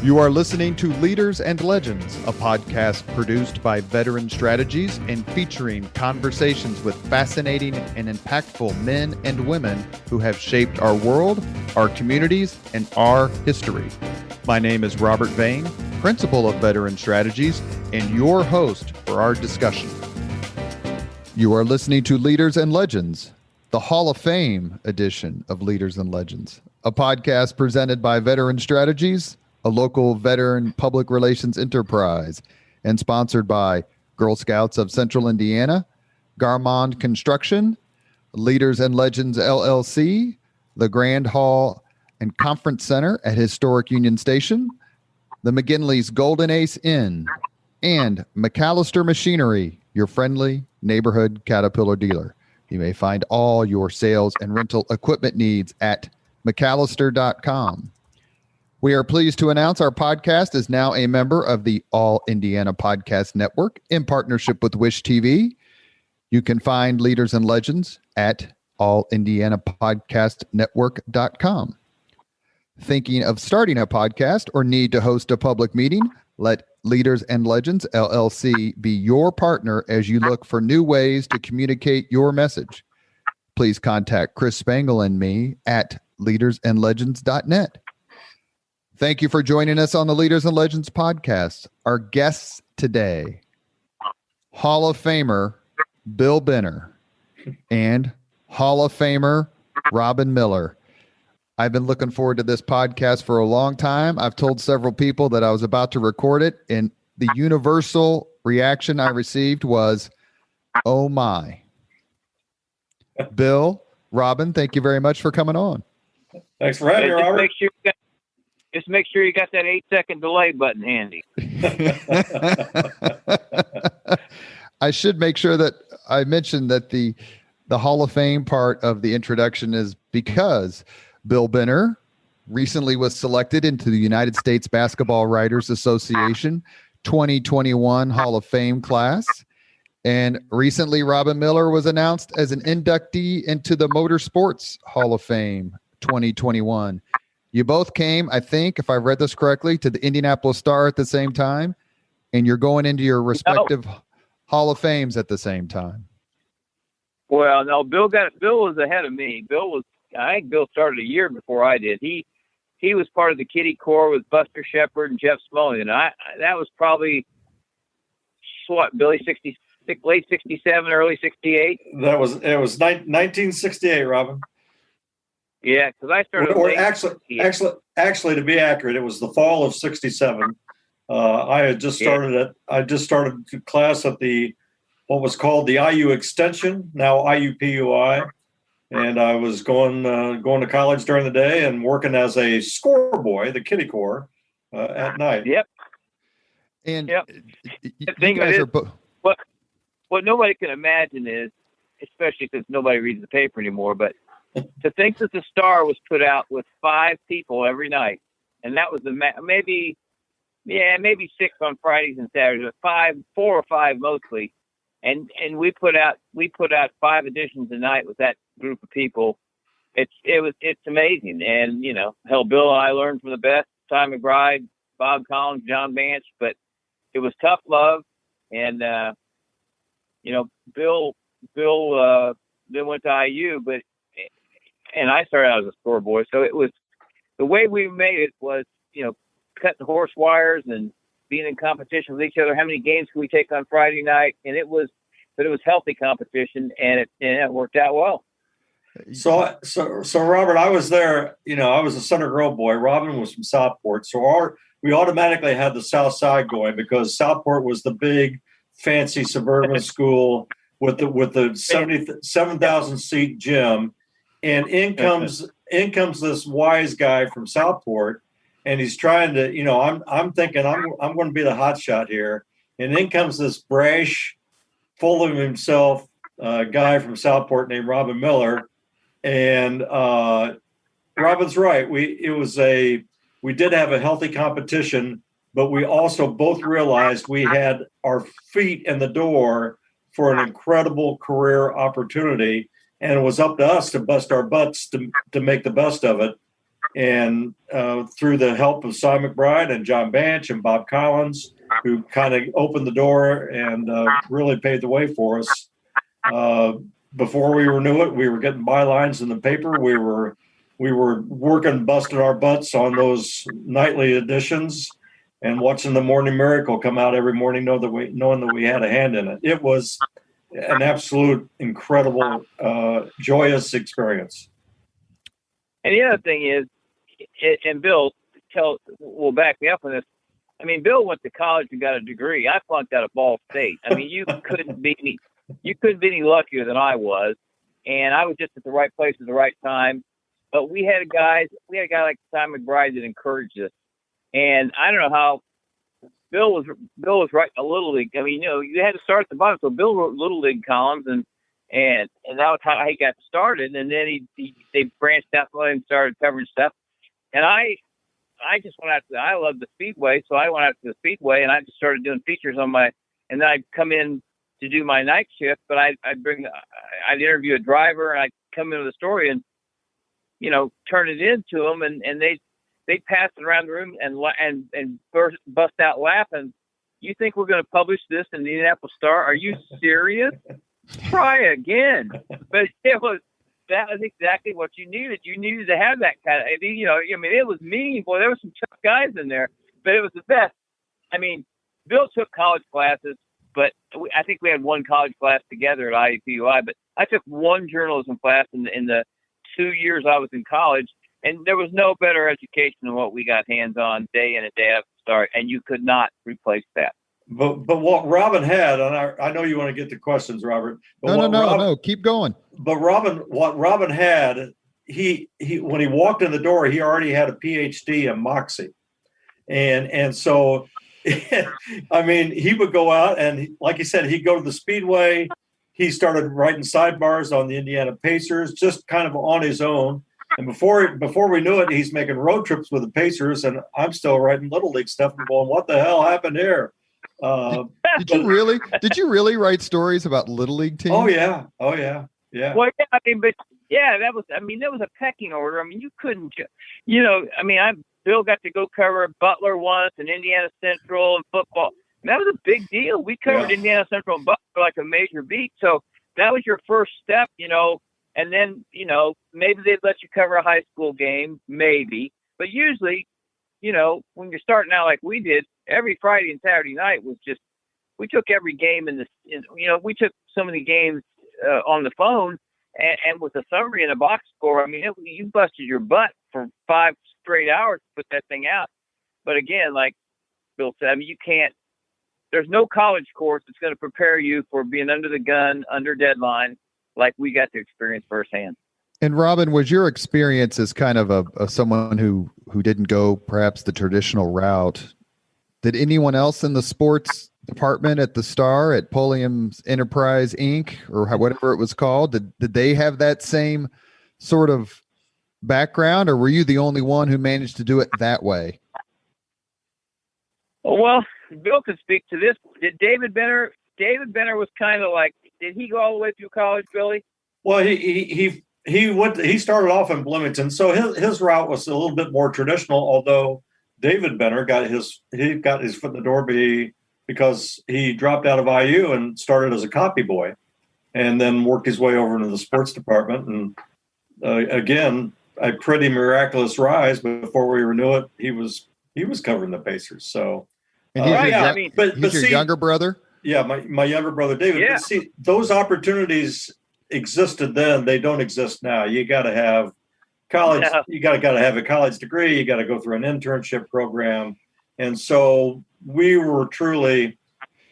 You are listening to Leaders and Legends, a podcast produced by Veteran Strategies and featuring conversations with fascinating and impactful men and women who have shaped our world, our communities, and our history. My name is Robert Vane, Principal of Veteran Strategies, and your host for our discussion. You are listening to Leaders and Legends, the Hall of Fame edition of Leaders and Legends, a podcast presented by Veteran Strategies, a local veteran public relations enterprise, and sponsored by Girl Scouts of Central Indiana, Garmond Construction, Leaders and Legends LLC, the Grand Hall and Conference Center at Historic Union Station, the McGinley's Golden Ace Inn, and McAllister Machinery, your friendly neighborhood Caterpillar dealer. You may find all your sales and rental equipment needs at McAllister.com. We are pleased to announce our podcast is now a member of the All Indiana Podcast Network in partnership with Wish TV. You can find Leaders and Legends at allindianapodcastnetwork.com. Thinking of starting a podcast or need to host a public meeting? Let Leaders and Legends LLC be your partner as you look for new ways to communicate your message. Please contact Chris Spangle and me at leadersandlegends.net. Thank you for joining us on the Leaders and Legends podcast. Our guests today, Hall of Famer Bill Benner and Hall of Famer Robin Miller. I've been looking forward to this podcast for a long time. I've told several people that I was about to record it, and the universal reaction I received was, oh my. Bill, Robin, thank you very much for coming on. Thanks for having me, Robert. Just make sure you got that 8-second delay button handy. I should make sure that I mentioned that the Hall of Fame part of the introduction is because Bill Benner recently was selected into the United States Basketball Writers Association 2021 Hall of Fame class. And recently, Robin Miller was announced as an inductee into the Motorsports Hall of Fame 2021. You both came, I think, if I read this correctly, to the Indianapolis Star at the same time, and you're going into your respective Hall of Fames at the same time. Well, no, Bill was ahead of me. I think Bill started a year before I did. He was part of the Kitty Corps with Buster Shepard and Jeff Smalley, and that was probably Billy, late 67, early 68. It was 1968, Robin. Yeah, because I started. Or actually, to be accurate, it was the fall of '67. I just started class at what was called the IU Extension, now IUPUI, and I was going to college during the day and working as a score boy, the Kitty Corps, at night. Yep. And yep. The thing is, what nobody can imagine is, especially because nobody reads the paper anymore, but to think that the Star was put out with 5 people every night, and that was maybe 6 on Fridays and Saturdays, but 4 or 5 mostly, and we put out 5 editions a night with that group of people. It's amazing, and hell, Bill and I learned from the best: Ty McBride, Bob Collins, John Vance, but it was tough love, and Bill then went to IU, and I started out as a score boy. So it was, the way we made it was, cutting horse wires and being in competition with each other. How many games can we take on Friday night? And it was healthy competition, and it worked out well. So Robert, I was there, I was a Center Grove boy. Robin was from Southport. So we automatically had the South Side going because Southport was the big fancy suburban school with the 7,000 seat gym. And in comes this wise guy from Southport, and he's trying to, I'm thinking I'm going to be the hot shot here. And in comes this brash, full of himself guy from Southport named Robin Miller. And Robin's right. We did have a healthy competition, but we also both realized we had our feet in the door for an incredible career opportunity. And it was up to us to bust our butts to make the best of it. And through the help of Cy McBride and John Banch and Bob Collins, who kind of opened the door and really paved the way for us. Before we knew it, we were getting bylines in the paper. We were working, busting our butts on those nightly editions and watching the Morning Miracle come out every morning, knowing that we had a hand in it. It was an absolute incredible, joyous experience. And the other thing is, and Bill will back me up on this. I mean, Bill went to college and got a degree. I flunked out of Ball State. I mean, you couldn't be any luckier than I was, and I was just at the right place at the right time. But we had a guy like Cy McBride that encouraged us, and I don't know how Bill was writing a little league. I mean, you had to start at the bottom. So Bill wrote little league columns, and that was how he got started. And then they branched out and started covering stuff. And I just went out I love the Speedway, so I went out to the Speedway and I just started doing features and then I'd come in to do my night shift, but I'd interview a driver and I'd come in with a story and, turn it into them and they'd pass it around the room and bust out laughing. You think we're going to publish this in the Indianapolis Star? Are you serious? Try again. But that was exactly what you needed. You needed to have that kind of, it was meaningful. There were some tough guys in there, but it was the best. I mean, Bill took college classes, but I think we had one college class together at IUPUI, but I took one journalism class in the 2 years I was in college, and there was no better education than what we got hands on day in and day out at the start, and you could not replace that. But what Robin had, and I know you want to get to questions, Robert. But No, keep going. But what Robin had, he when he walked in the door, he already had a PhD in Moxie, and so, I mean, he would go out and, like he said, he'd go to the Speedway. He started writing sidebars on the Indiana Pacers, just kind of on his own. And before we knew it, he's making road trips with the Pacers, and I'm still writing little league stuff and going, "What the hell happened here?" Did you really write stories about little league teams? Oh yeah. Well, yeah, there was a pecking order. I mean, you couldn't, Bill got to go cover Butler once and Indiana Central and football. And that was a big deal. We covered Indiana Central and Butler like a major beat. So that was your first step, and then, maybe they'd let you cover a high school game, maybe, but usually, when you're starting out like we did, every Friday and Saturday night was just, we took every game we took so many games on the phone and with a summary and a box score. I mean, you busted your butt for 5 straight hours to put that thing out. But again, like Bill said, I mean, there's no college course that's going to prepare you for being under the gun, under deadline, like we got to experience firsthand. And Robin, was your experience as kind of a someone who didn't go perhaps the traditional route? Did anyone else in the sports department at the Star, at Pulliam's Enterprise Inc., or whatever it was called, did they have that same sort of background, or were you the only one who managed to do it that way? Well, Bill could speak to this. Did David Benner was kind of like, did he go all the way through college, Billy? Well, he started off in Bloomington, so his route was a little bit more traditional, although David Benner got his foot in the door because he dropped out of IU and started as a copy boy and then worked his way over into the sports department. And again, a pretty miraculous rise. Before we knew it, he was covering the Pacers. So, and he's your younger brother? Yeah, my younger brother, David. Yeah. But see, those opportunities existed then. They don't exist now. You got to have college. Yeah. You got to have a college degree. You got to go through an internship program. And so we were truly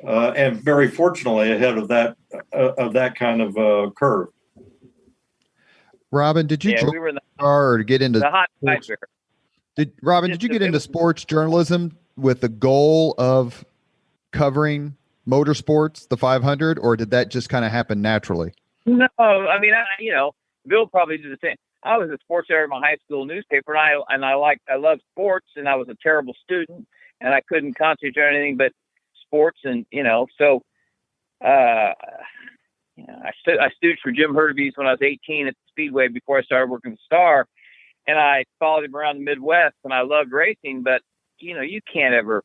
and very fortunately ahead of that kind of curve. Robin, did you join the Star or get into the hot sports? Did you get into sports journalism with the goal of covering motorsports, the 500, or did that just kind of happen naturally? No, I mean, Bill probably did the same. I was a sports editor in my high school newspaper, and I loved sports, and I was a terrible student, and I couldn't concentrate on anything but sports, and so I stood for Jim Hurtubise when I was 18 at the Speedway before I started working at the Star, and I followed him around the Midwest, and I loved racing. But you can't ever,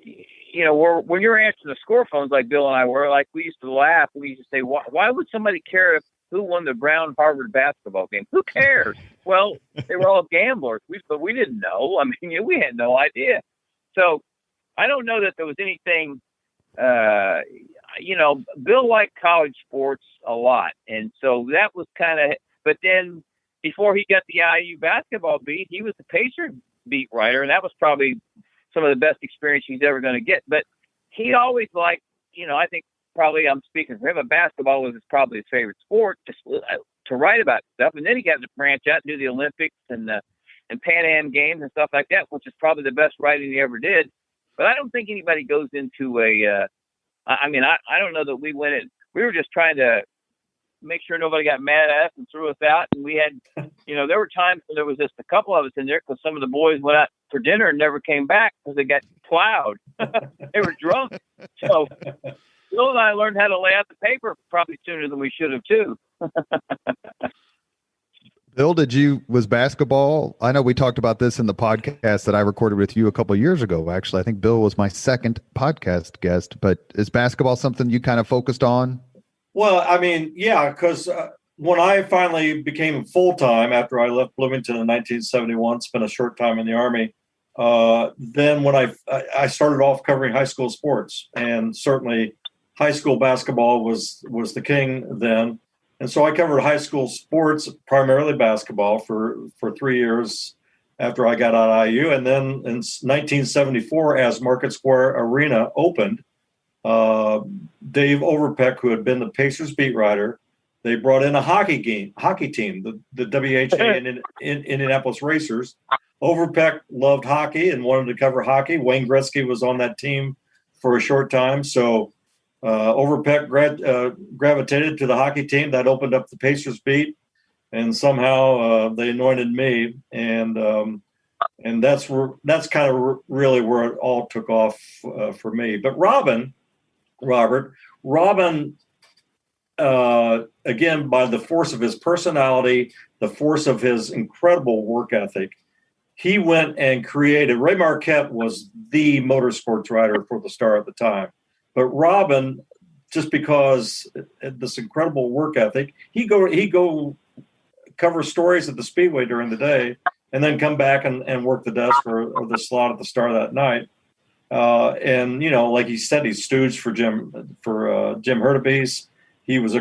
when you're answering the score phones like Bill and I were, like we used to laugh. We used to say, why would somebody care who won the Brown-Harvard basketball game? Who cares? Well, they were all gamblers, but we didn't know. I mean, we had no idea. So I don't know that there was anything. Bill liked college sports a lot, and so that was kind of. But then before he got the IU basketball beat, he was the Pacers beat writer, and that was probably some of the best experience he's ever going to get. But he always liked, I think probably I'm speaking for him, but basketball was probably his favorite sport to write about stuff. And then he got to branch out and do the Olympics and Pan Am Games and stuff like that, which is probably the best writing he ever did. But I don't think anybody goes into I don't know that we went in. We were just trying to make sure nobody got mad at us and threw us out. And we had, there were times when there was just a couple of us in there because some of the boys went out for dinner and never came back because they got plowed. They were drunk. So Bill and I learned how to lay out the paper probably sooner than we should have too. Bill, was basketball? I know we talked about this in the podcast that I recorded with you a couple of years ago. Actually, I think Bill was my second podcast guest, but is basketball something you kind of focused on? Well, I mean, yeah, because when I finally became full-time after I left Bloomington in 1971, spent a short time in the Army, then when I started off covering high school sports, and certainly high school basketball was the king then. And so I covered high school sports, primarily basketball, for 3 years after I got out of IU. And then in 1974, as Market Square Arena opened, Dave Overpeck, who had been the Pacers beat writer, they brought in a hockey team, the WHA in Indianapolis Racers. Overpeck loved hockey and wanted to cover hockey. Wayne Gretzky was on that team for a short time. So Overpeck gravitated to the hockey team. That opened up the Pacers beat, and somehow they anointed me, and that's kind of really where it all took off for me. But Robert, again, by the force of his personality, the force of his incredible work ethic, he went and created. Ray Marquette was the motorsports writer for the Star at the time. But Robin, just because this incredible work ethic, he go cover stories at the Speedway during the day, and then come back and work the desk or the slot at the Star that night. And like he said, he stooged for Jim Hurtubise. He was he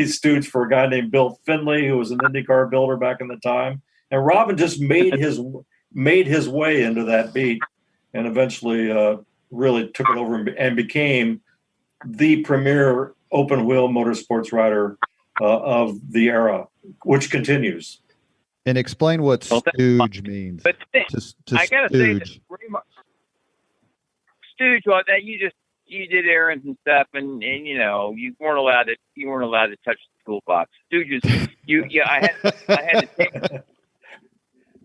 stooged for a guy named Bill Finley, who was an IndyCar builder back in the time. And Robin just made his way into that beat, and eventually really took it over and became the premier open wheel motorsports writer of the era, which continues. And explain what stooge means. But I gotta say that stooge, well, that you did errands and stuff, and you weren't allowed to touch the toolbox. Stooges,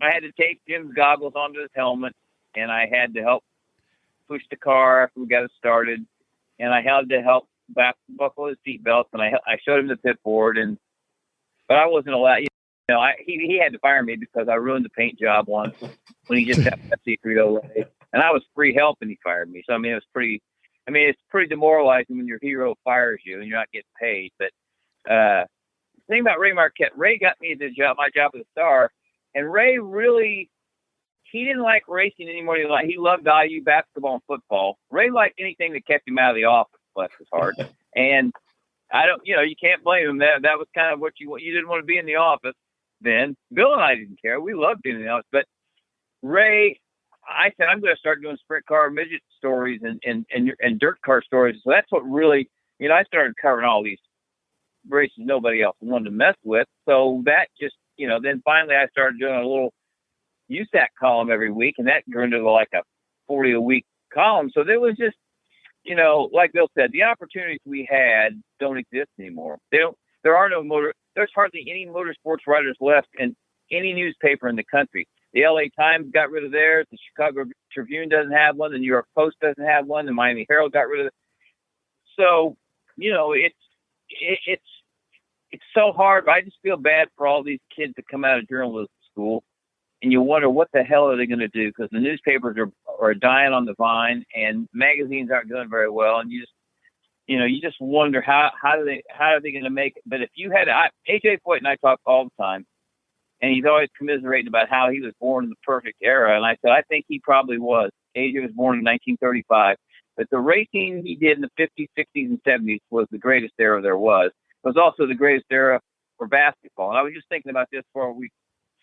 I had to take Jim's goggles onto his helmet, and I had to help push the car after we got it started, and I had to help buckle his seatbelts, and I showed him the pit board, but I wasn't allowed. He had to fire me because I ruined the paint job once when he just got Pepsi Frito-Lay, and I was free help, and he fired me. So it's pretty demoralizing when your hero fires you and you're not getting paid. But the thing about Ray Marquette, Ray got me my job at the Star, and Ray really. He didn't like racing anymore. He loved IU basketball and football. Ray liked anything that kept him out of the office, bless his heart. And I don't, you can't blame him. That was kind of what you didn't want to be in the office then. Bill and I didn't care. We loved being in the office. But Ray, I said, I'm going to start doing sprint car midget stories and dirt car stories. So that's what really, I started covering all these races nobody else wanted to mess with. So that just, then finally I started doing a little USAC column every week, and that grew into like a 40 a week column. So there was just, like Bill said, the opportunities we had don't exist anymore. There's hardly any motorsports writers left in any newspaper in the country. The LA Times got rid of theirs. The Chicago Tribune doesn't have one. The New York Post doesn't have one. The Miami Herald got rid of it. So, it's so hard. I just feel bad for all these kids that come out of journalism school, and you wonder what the hell are they going to do, because the newspapers are dying on the vine and magazines aren't doing very well, and you just wonder how are they going to make it. But if you had AJ Foyt and I talk all the time, and he's always commiserating about how he was born in the perfect era, and I said I think he probably was. AJ was born in 1935, but the racing he did in the 50s, 60s, and 70s was the greatest era there was. It was also the greatest era for basketball. And I was just thinking about this before we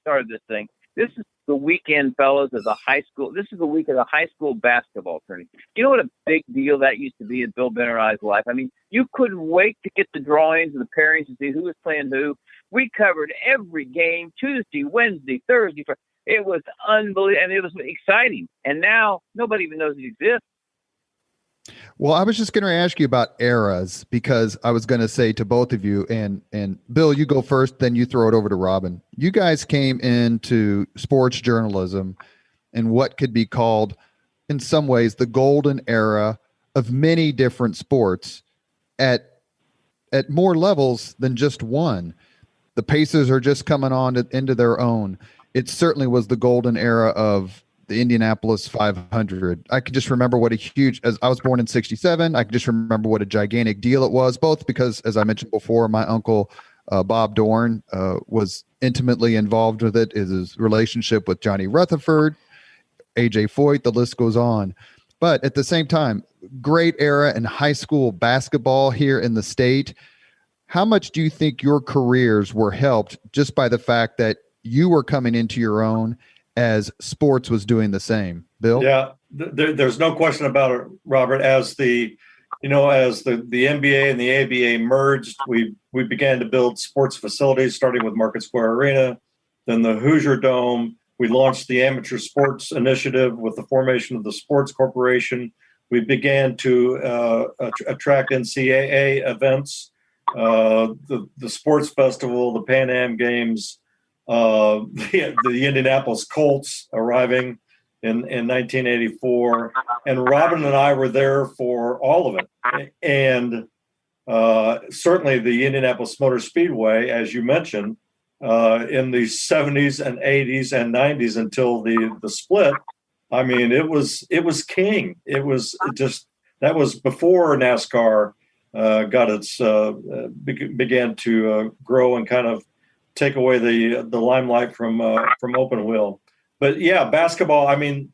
started this thing. This is the weekend, fellas, of the high school. This is the week of the high school basketball tournament. You know what a big deal that used to be in Bill Benner and I's life? I mean, you couldn't wait to get the drawings and the pairings to see who was playing who. We covered every game, Tuesday, Wednesday, Thursday. It was unbelievable, and it was exciting. And now nobody even knows it exists. Well, I was just going to ask you about eras, because I was going to say to both of you, and Bill, you go first, then you throw it over to Robin. You guys came into sports journalism in what could be called, in some ways, the golden era of many different sports at more levels than just one. The Pacers are just coming on into their own. It certainly was the golden era of the Indianapolis 500. I can just remember what as I was born in 1967, I can just remember what a gigantic deal it was, both because, as I mentioned before, my uncle, Bob Dorn, was intimately involved with it, his relationship with Johnny Rutherford, AJ Foyt, the list goes on. But at the same time, great era in high school basketball here in the state. How much do you think your careers were helped just by the fact that you were coming into your own as sports was doing the same? Bill? Yeah, there's no question about it, Robert. As the NBA and the ABA merged, we began to build sports facilities, starting with Market Square Arena, then the Hoosier Dome. We launched the Amateur Sports Initiative with the formation of the Sports Corporation. We began to attract NCAA events, the Sports Festival, the Pan Am Games, the Indianapolis Colts arriving in 1984, and Robin and I were there for all of it. And certainly the Indianapolis Motor Speedway, as you mentioned, in the 70s and 80s and 90s until the split. I mean, it was king. That was before NASCAR began to grow and kind of take away the limelight from open wheel. But yeah, basketball, I mean,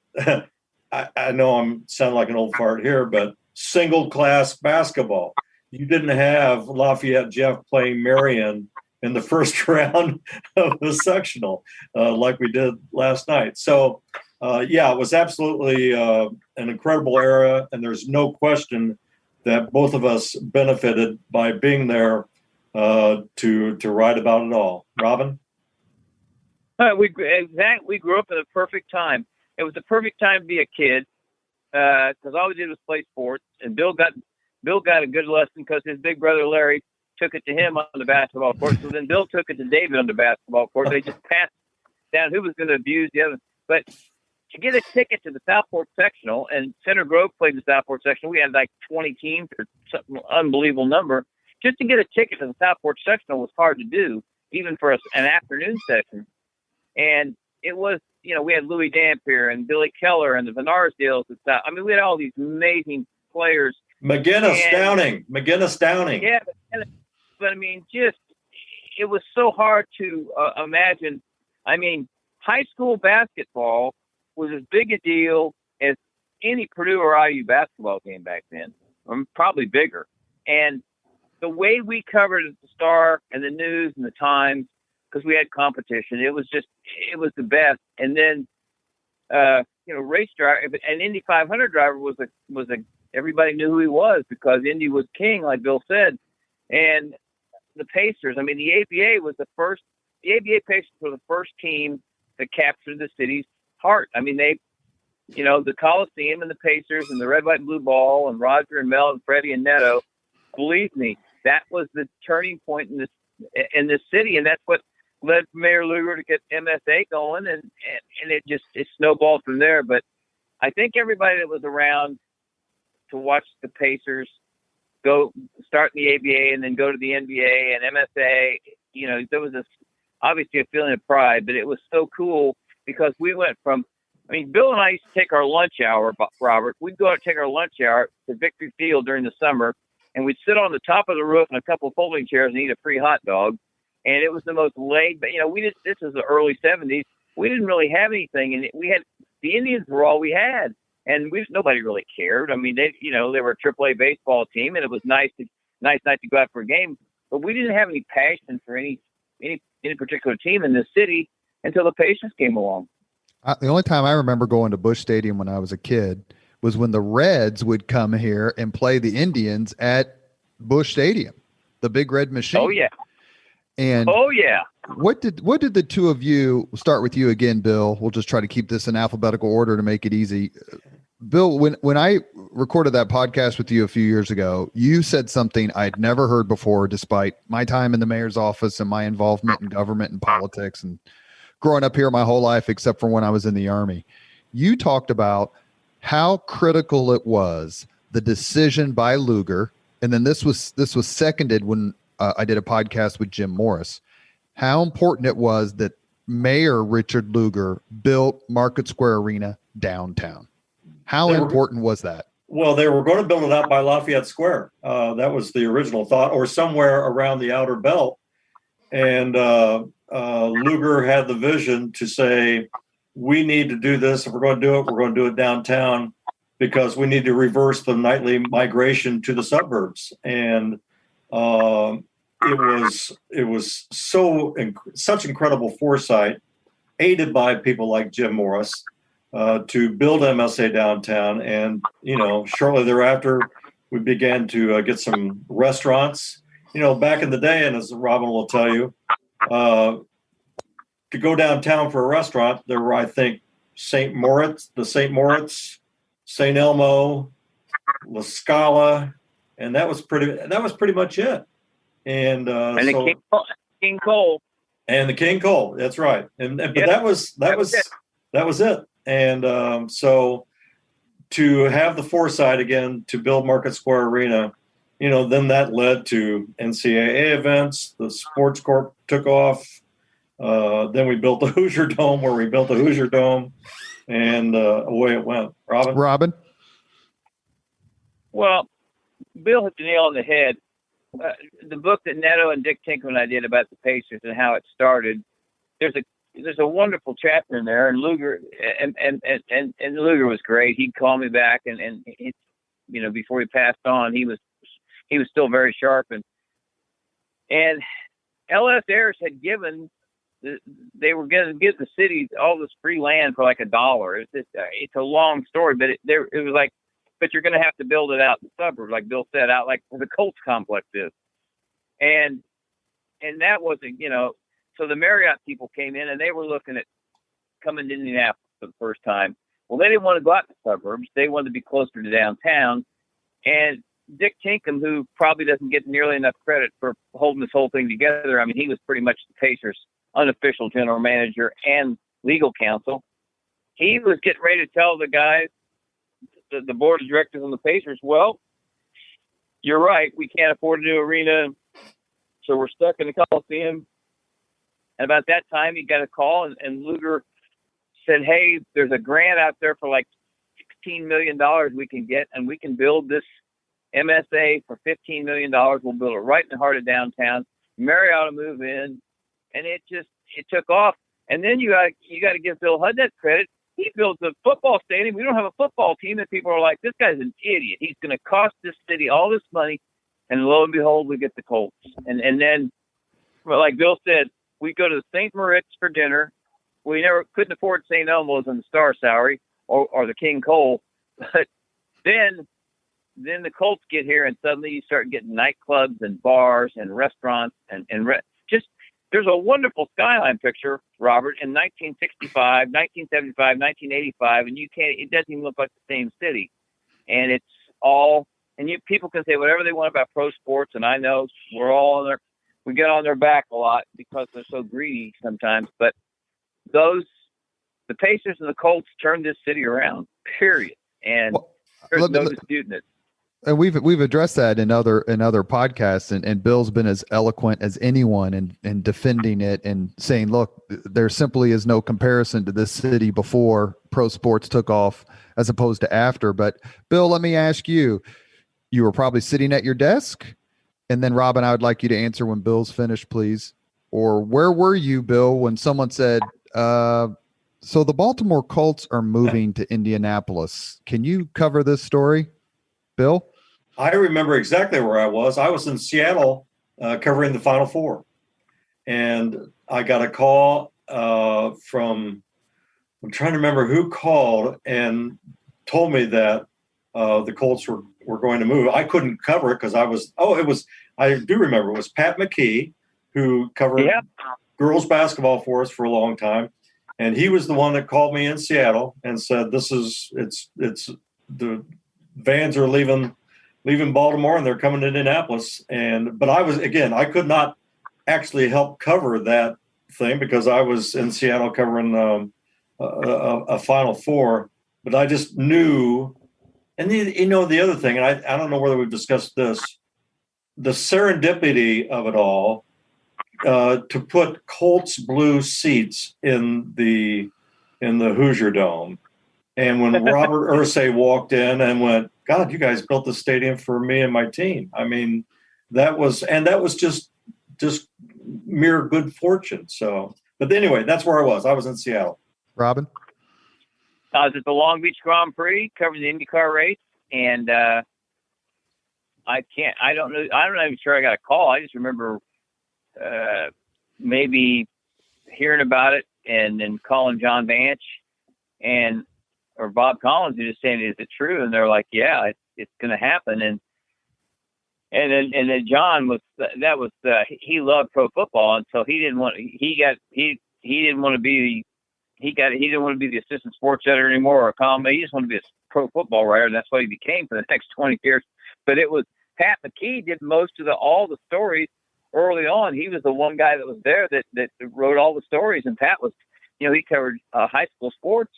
I know I'm sounding like an old fart here, but single class basketball. You didn't have Lafayette Jeff playing Marion in the first round of the sectional like we did last night. So yeah, it was absolutely an incredible era, and there's no question that both of us benefited by being there to write about it all. Robin? We grew up at a perfect time. It was the perfect time to be a kid, because all we did was play sports. And Bill got a good lesson because his big brother Larry took it to him on the basketball court. So then Bill took it to David on the basketball court. They just passed down who was going to abuse the other. But to get a ticket to the Southport sectional, and Center Grove played the Southport sectional, we had like 20 teams or some unbelievable number. Just to get a ticket to the Southport sectional was hard to do, even for an afternoon session. And it was, we had Louis Dampier and Billy Keller and the Venarsdales and stuff. I mean, we had all these amazing players. McGinnis Downing. Yeah, but I mean, it was so hard to imagine. I mean, high school basketball was as big a deal as any Purdue or IU basketball game back then, probably bigger. And the way we covered it at the Star and the News and the Times, because we had competition, it was the best. And then, race driver, an Indy 500 driver was everybody knew who he was because Indy was king, like Bill said. And the Pacers, I mean, the ABA Pacers were the first team that captured the city's heart. I mean, the Coliseum and the Pacers and the red, white, and blue ball and Roger and Mel and Freddie and Neto, believe me, that was the turning point in this city. And that's what led Mayor Lugar to get MSA going. And it snowballed from there. But I think everybody that was around to watch the Pacers go start in the ABA and then go to the NBA and MSA, there was obviously a feeling of pride, but it was so cool because we went from, Bill and I used to take our lunch hour, Robert. We'd go out and take our lunch hour to Victory Field during the summer, and we'd sit on the top of the roof in a couple of folding chairs and eat a free hot dog. And it was the most laid, but this is the early 70s. We didn't really have anything, and the Indians were all we had, and nobody really cared. They were a AAA baseball team, and it was nice night to go out for a game, but we didn't have any passion for any particular team in this city until the Patients came along. The only time I remember going to Busch Stadium when I was a kid was when the Reds would come here and play the Indians at Busch Stadium, the Big Red Machine. Oh yeah. And what did the two of you, we'll start with you again, Bill. We'll just try to keep this in alphabetical order to make it easy. Bill, when I recorded that podcast with you a few years ago, you said something I'd never heard before, despite my time in the mayor's office and my involvement in government and politics and growing up here my whole life, except for when I was in the Army. You talked about how critical it was, the decision by Lugar, and then this was seconded when I did a podcast with Jim Morris, how important it was that Mayor Richard Lugar built Market Square Arena downtown. How important was that? Well, they were going to build it out by Lafayette Square. That was the original thought, or somewhere around the outer belt. And Lugar had the vision to say, we need to do this. If we're going to do it, we're going to do it downtown because we need to reverse the nightly migration to the suburbs. And it was such incredible foresight, aided by people like Jim Morris, to build MSA downtown. And, shortly thereafter, we began to get some restaurants. Back in the day, and as Robin will tell you, to go downtown for a restaurant, there were, I think, St. Moritz, St. Elmo, La Scala, and that was pretty much it. And the King Cole. And the King Cole, that's right. But that was it. And so to have the foresight again to build Market Square Arena, then that led to NCAA events. The Sports Corp took off. Then we built the Hoosier Dome, and away it went. Robin? Well, Bill hit the nail on the head. The book that Neto and Dick Tinkham and I did about the Pacers and how it started, there's a wonderful chapter in there, and Lugar and Lugar was great. He'd call me back, and he, before he passed on, he was still very sharp, and LS Ayers had given. They were going to give the city all this free land for like $1. It's a long story, but it was like, but you're going to have to build it out in the suburbs, like Bill said, out like the Colts complex is. And that wasn't, so the Marriott people came in and they were looking at coming to Indianapolis for the first time. Well, they didn't want to go out in the suburbs. They wanted to be closer to downtown. And Dick Tinkham, who probably doesn't get nearly enough credit for holding this whole thing together. He was pretty much the Pacers' unofficial general manager and legal counsel. He was getting ready to tell the guys, the board of directors on the Pacers, well, you're right, we can't afford a new arena, so we're stuck in the Coliseum. And about that time, he got a call, and Lugar said, hey, there's a grant out there for like $16 million we can get, and we can build this MSA for $15 million. We'll build it right in the heart of downtown. Marriott will move in. And it took off. And then you got to give Bill Hudnett credit. He builds a football stadium. We don't have a football team, and people are like, this guy's an idiot. He's going to cost this city all this money. And lo and behold, we get the Colts. And then, well, like Bill said, we go to St. Moritz for dinner. We never couldn't afford St. Elmo's and the Star Salary or the King Cole. But then the Colts get here, and suddenly you start getting nightclubs and bars and restaurants and there's a wonderful skyline picture, Robert, in 1965, 1975, 1985, and it doesn't even look like the same city. And it's all, and people can say whatever they want about pro sports, and I know we get on their back a lot because they're so greedy sometimes, but the Pacers and the Colts turned this city around, period. And there's no disputing it. And we've addressed that in other podcasts, and Bill's been as eloquent as anyone in defending it and saying, look, there simply is no comparison to this city before pro sports took off as opposed to after. But Bill, let me ask you, you were probably sitting at your desk, and then Robin, I would like you to answer when Bill's finished, please. Or where were you, Bill, when someone said, so the Baltimore Colts are moving to Indianapolis. Can you cover this story, Bill? I remember exactly where I was. I was in Seattle covering the Final Four. And I got a call from, I'm trying to remember who called and told me that the Colts were going to move. I couldn't cover it because I do remember it was Pat McKee, who covered girls basketball for us for a long time. And he was the one that called me in Seattle and said, it's the vans are leaving Baltimore and they're coming to Indianapolis. But I could not actually help cover that thing because I was in Seattle covering a Final Four. But I just knew, and the other thing, and I don't know whether we've discussed this, the serendipity of it all, to put Colts blue seats in the Hoosier Dome. And when Robert Irsay walked in and went, God, you guys built the stadium for me and my team. I mean, that was just mere good fortune. So, but anyway, that's where I was. I was in Seattle. Robin? I was at the Long Beach Grand Prix covering the IndyCar race, and I'm not even sure I got a call. I just remember maybe hearing about it and then calling John Banch or Bob Collins and just saying, is it true? And they're like, yeah, it's going to happen. And then John he loved pro football. And so he didn't want to be the assistant sports editor anymore or a columnist. He just wanted to be a pro football writer. And that's what he became for the next 20 years. But it was Pat McKee did most of all the stories early on. He was the one guy that was there that wrote all the stories. And Pat was, he covered high school sports,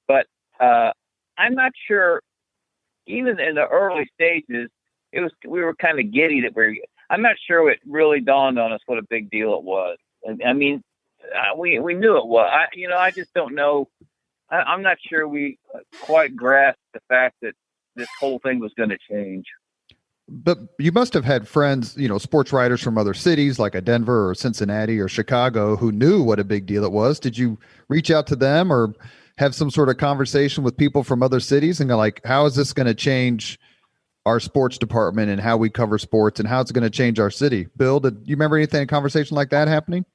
but I'm not sure. Even in the early stages, we were kind of giddy I'm not sure it really dawned on us what a big deal it was. I mean, we knew it was. I just don't know. I'm not sure we quite grasped the fact that this whole thing was going to change. But you must have had friends, sports writers from other cities like a Denver or Cincinnati or Chicago who knew what a big deal it was. Did you reach out to them or have some sort of conversation with people from other cities and go like, how is this going to change our sports department and how we cover sports and how it's going to change our city? Bill, did you remember anything, a conversation like that happening?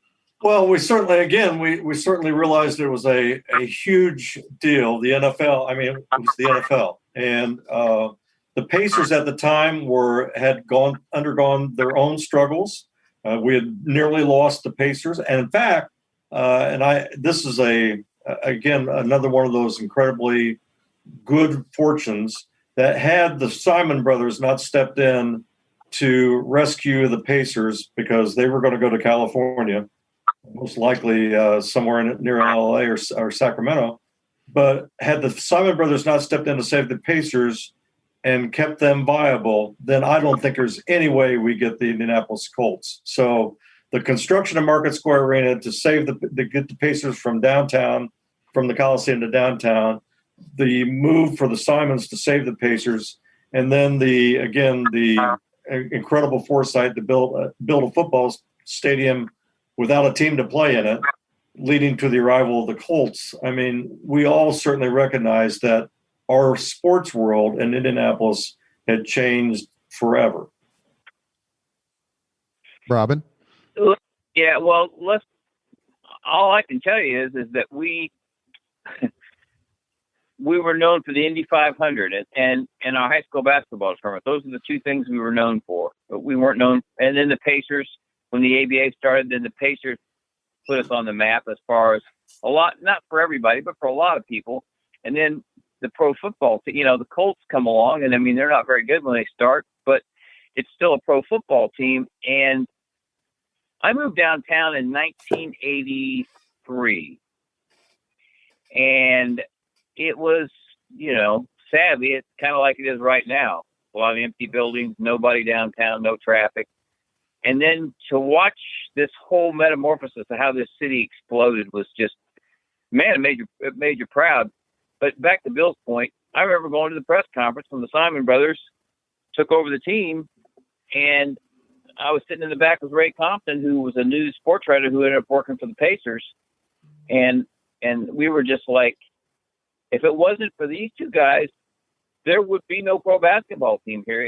Well, we certainly realized it was a huge deal. The NFL, it was the NFL. And the Pacers at the time had undergone their own struggles. We had nearly lost the Pacers. And in fact, this is again, another one of those incredibly good fortunes that had the Simon brothers not stepped in to rescue the Pacers because they were going to go to California, most likely somewhere near LA or Sacramento. But had the Simon brothers not stepped in to save the Pacers and kept them viable, then I don't think there's any way we get the Indianapolis Colts. So the construction of Market Square Arena to get the Pacers from downtown, from the Coliseum to downtown, the move for the Simons to save the Pacers, and then the incredible foresight to build a football stadium without a team to play in it, leading to the arrival of the Colts. I mean, we all certainly recognize that our sports world in Indianapolis had changed forever. Robin? Yeah, well, all I can tell you is that we were known for the Indy 500 and our high school basketball tournament. Those are the two things we were known for. But we weren't known. And then the Pacers, when the ABA started, then the Pacers put us on the map as far as a lot, not for everybody, but for a lot of people. And then the pro football, the Colts come along, and they're not very good when they start, but it's still a pro football team. And I moved downtown in 1983. And it was, sadly, it's kind of like it is right now. a lot of empty buildings, nobody downtown, no traffic. And then to watch this whole metamorphosis of how this city exploded was just, man, it made you proud. But back to Bill's point, I remember going to the press conference when the Simon brothers took over the team, and I was sitting in the back with Ray Compton, who was a news sports writer who ended up working for the Pacers. And we were just like, if it wasn't for these two guys, there would be no pro basketball team here.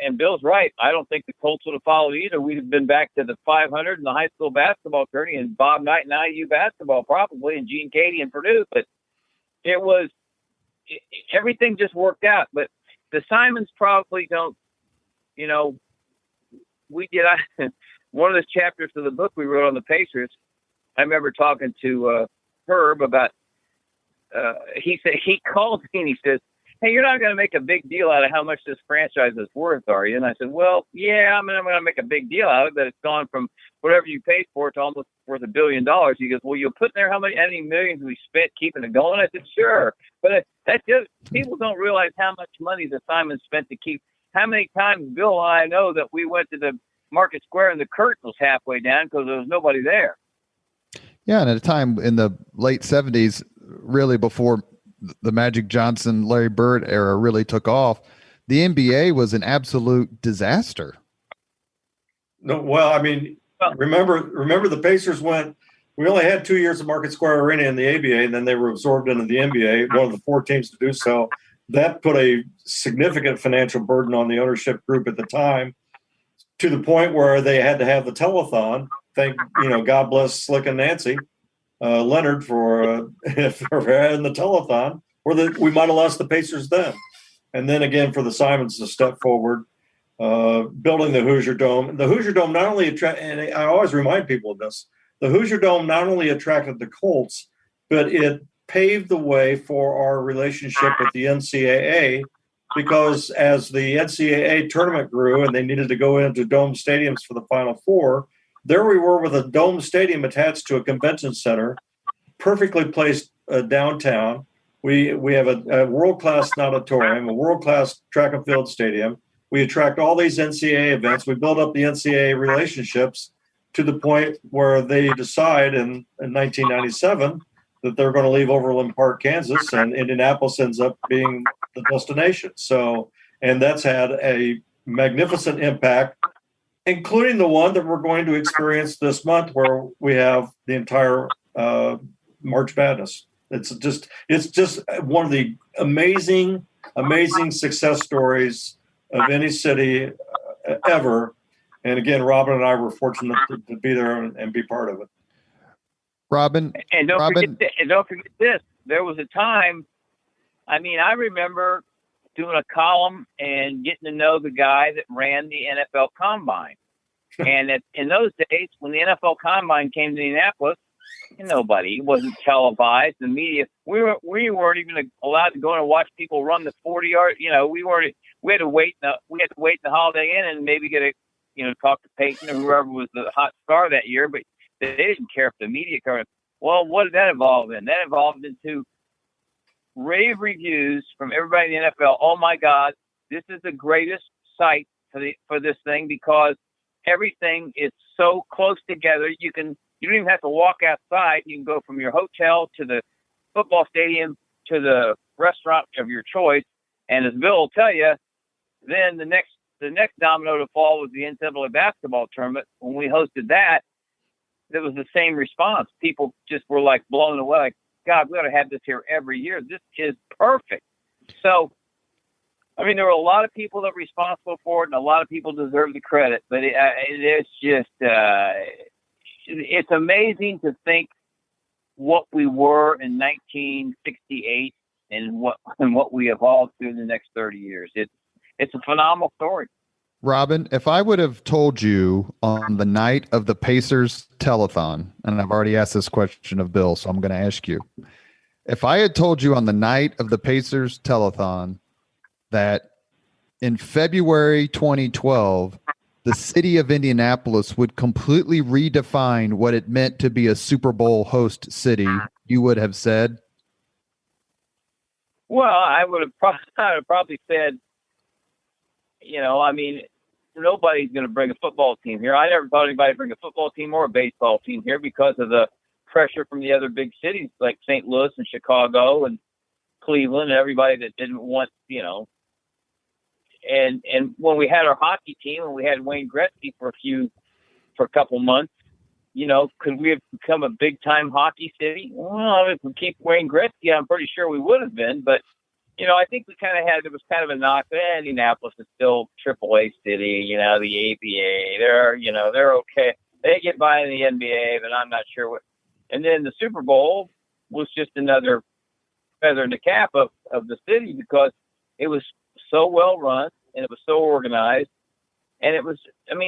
And Bill's right. I don't think the Colts would have followed either. We'd have been back to the 500 in the high school basketball tourney, and Bob Knight and IU basketball probably, and Gene Cady and Purdue. But everything just worked out. But the Simons probably don't, we did. One of the chapters of the book we wrote on the Pacers, I remember talking to Herb about, he called me and he says, "Hey, you're not going to make a big deal out of how much this franchise is worth, are you?" And I said, "Well, yeah, I'm going to make a big deal out of it, that it's gone from whatever you paid for it to almost worth $1 billion." He goes, "Well, you'll put in there how many millions we spent keeping it going?" I said, "Sure." But that's just, people don't realize how much money the Simons spent to keep. How many times Bill and I know that we went to the Market Square and the curtain was halfway down because there was nobody there. Yeah, and at a time in the late 70s, really before the Magic Johnson, Larry Bird era really took off, the NBA was an absolute disaster. No, well, I mean, remember the Pacers went. We only had 2 years of Market Square Arena in the ABA, and then they were absorbed into the NBA. One of the 4 teams to do so. That put a significant financial burden on the ownership group at the time, to the point where they had to have the telethon. God bless Slick and Nancy Leonard for having the telethon, or we might have lost the Pacers then. And then again for the Simons to step forward, building the Hoosier Dome. The Hoosier Dome not only and I always remind people of this, the Hoosier Dome not only attracted the Colts, but it paved the way for our relationship with the NCAA, because as the NCAA tournament grew and they needed to go into dome stadiums for the Final Four, there we were with a dome stadium attached to a convention center, perfectly placed downtown. We have a world-class auditorium, a world-class track and field stadium. We attract all these NCAA events. We build up the NCAA relationships to the point where they decide in 1997 that they're going to leave Overland Park, Kansas, and Indianapolis ends up being the destination. So, and that's had a magnificent impact, including the one that we're going to experience this month, where we have the entire March Madness. It's just one of the amazing success stories of any city ever. And again, Robin and I were fortunate to be there and be part of it. Robin, don't forget this. There was a time, I remember doing a column and getting to know the guy that ran the NFL Combine. And in those days, when the NFL Combine came to Indianapolis, it wasn't televised. The media, we weren't even allowed to go and watch people run the 40-yard. We had to wait in the Holiday Inn and maybe get talk to Peyton or whoever was the hot star that year, but they didn't care if the media covered it. Well, what did that evolve in? That evolved into rave reviews from everybody in the NFL. Oh my God, this is the greatest site for this thing, because everything is so close together. You don't even have to walk outside. You can go from your hotel to the football stadium to the restaurant of your choice. And as Bill will tell you, then the next domino to fall was the NCAA basketball tournament. When we hosted that, there was the same response. People just were like blown away. Like, God, we ought to have this here every year. This is perfect. So, there were a lot of people that were responsible for it, and a lot of people deserve the credit. But it's just, it's amazing to think what we were in 1968 and what we evolved through the next 30 years. It's a phenomenal story. Robin, if I would have told you on the night of the Pacers telethon, and I've already asked this question of Bill, so I'm going to ask you. If I had told you on the night of the Pacers telethon that in February 2012, the city of Indianapolis would completely redefine what it meant to be a Super Bowl host city, you would have said? Well, I would have probably said, I mean, nobody's going to bring a football team here. I never thought anybody would bring a football team or a baseball team here because of the pressure from the other big cities like St. Louis and Chicago and Cleveland, and everybody that didn't want, and when we had our hockey team and we had Wayne Gretzky for a couple months, could we have become a big time hockey city? Well, if we keep Wayne Gretzky, I'm pretty sure we would have been, but I think there was kind of a knock. Indianapolis is still AAA city, the ABA, they're okay. They get by in the NBA, but I'm not sure what. And then the Super Bowl was just another feather in the cap of the city because it was so well run and it was so organized. And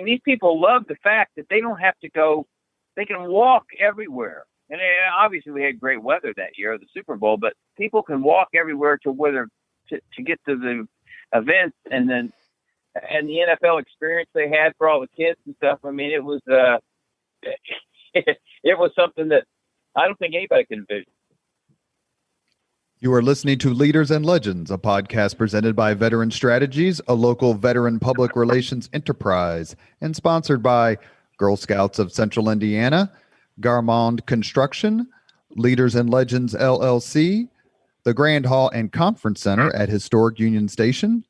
these people love the fact that they don't have to go, they can walk everywhere. And obviously we had great weather that year, the Super Bowl, but people can walk everywhere to get to the events and the NFL experience they had for all the kids and stuff. I mean, it was, it was something that I don't think anybody can envision. You are listening to Leaders and Legends, a podcast presented by Veteran Strategies, a local veteran public relations enterprise, and sponsored by Girl Scouts of Central Indiana, Garmond Construction, Leaders and Legends LLC, the Grand Hall and Conference Center at Historic Union Station,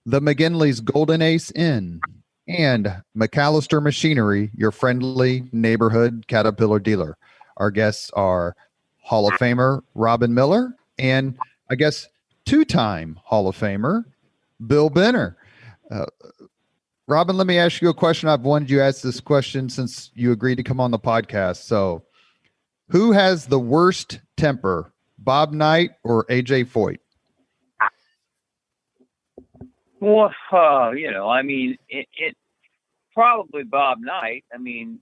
the McGinley's Golden Ace Inn, and McAllister Machinery, your friendly neighborhood Caterpillar dealer. Our guests are Hall of Famer Robin Miller and, I guess, two-time Hall of Famer Bill Benner. Robin, let me ask you a question. I've wanted you to ask this question since you agreed to come on the podcast. So, who has the worst temper, Bob Knight or AJ Foyt? Well, it probably Bob Knight. I mean,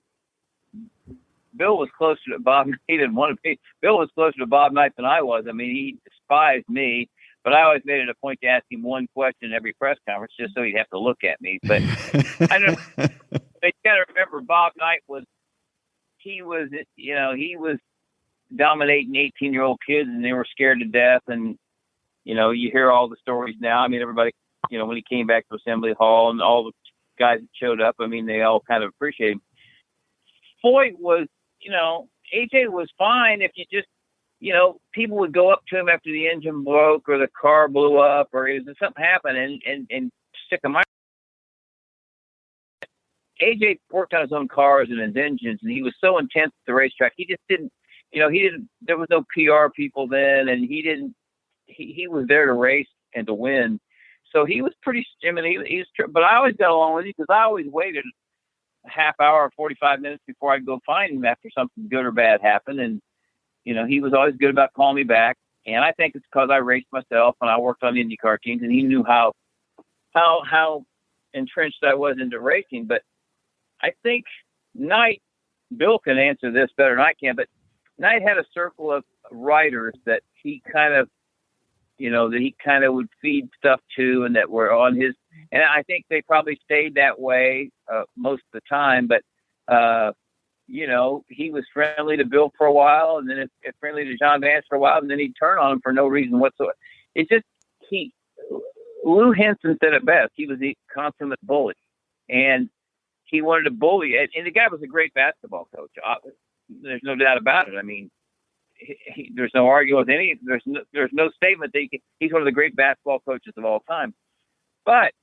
Bill was closer to Bob. He didn't want to be. Bill was closer to Bob Knight than I was. I mean, he despised me, but I always made it a point to ask him one question every press conference just so he'd have to look at me. But I don't. You got to remember, Bob Knight was dominating 18-year-old kids, and they were scared to death. And you hear all the stories now. I mean, everybody, when he came back to Assembly Hall and all the guys that showed up, I mean, they all kind of appreciate him. Foyt was, AJ was fine if you just, people would go up to him after the engine broke or the car blew up or something happened and stick a mic. AJ worked on his own cars and his engines, and he was so intense at the racetrack. He just didn't, there was no PR people then, and he was there to race and to win. So he was pretty, but I always got along with him because I always waited a half hour or 45 minutes before I'd go find him after something good or bad happened. And, he was always good about calling me back. And I think it's because I raced myself and I worked on IndyCar teams, and he knew how entrenched I was into racing. But I think Knight, Bill can answer this better than I can, but Knight had a circle of writers that he kind of, would feed stuff to and that were on his, and I think they probably stayed that way most of the time, but, he was friendly to Bill for a while, and then friendly to John Vance for a while, and then he'd turn on him for no reason whatsoever. It's just, Lou Henson said it best. He was the consummate bully, and he wanted to bully, and the guy was a great basketball coach. There's no doubt about it. I mean, there's no arguing with any. There's no statement that he's one of the great basketball coaches of all time. But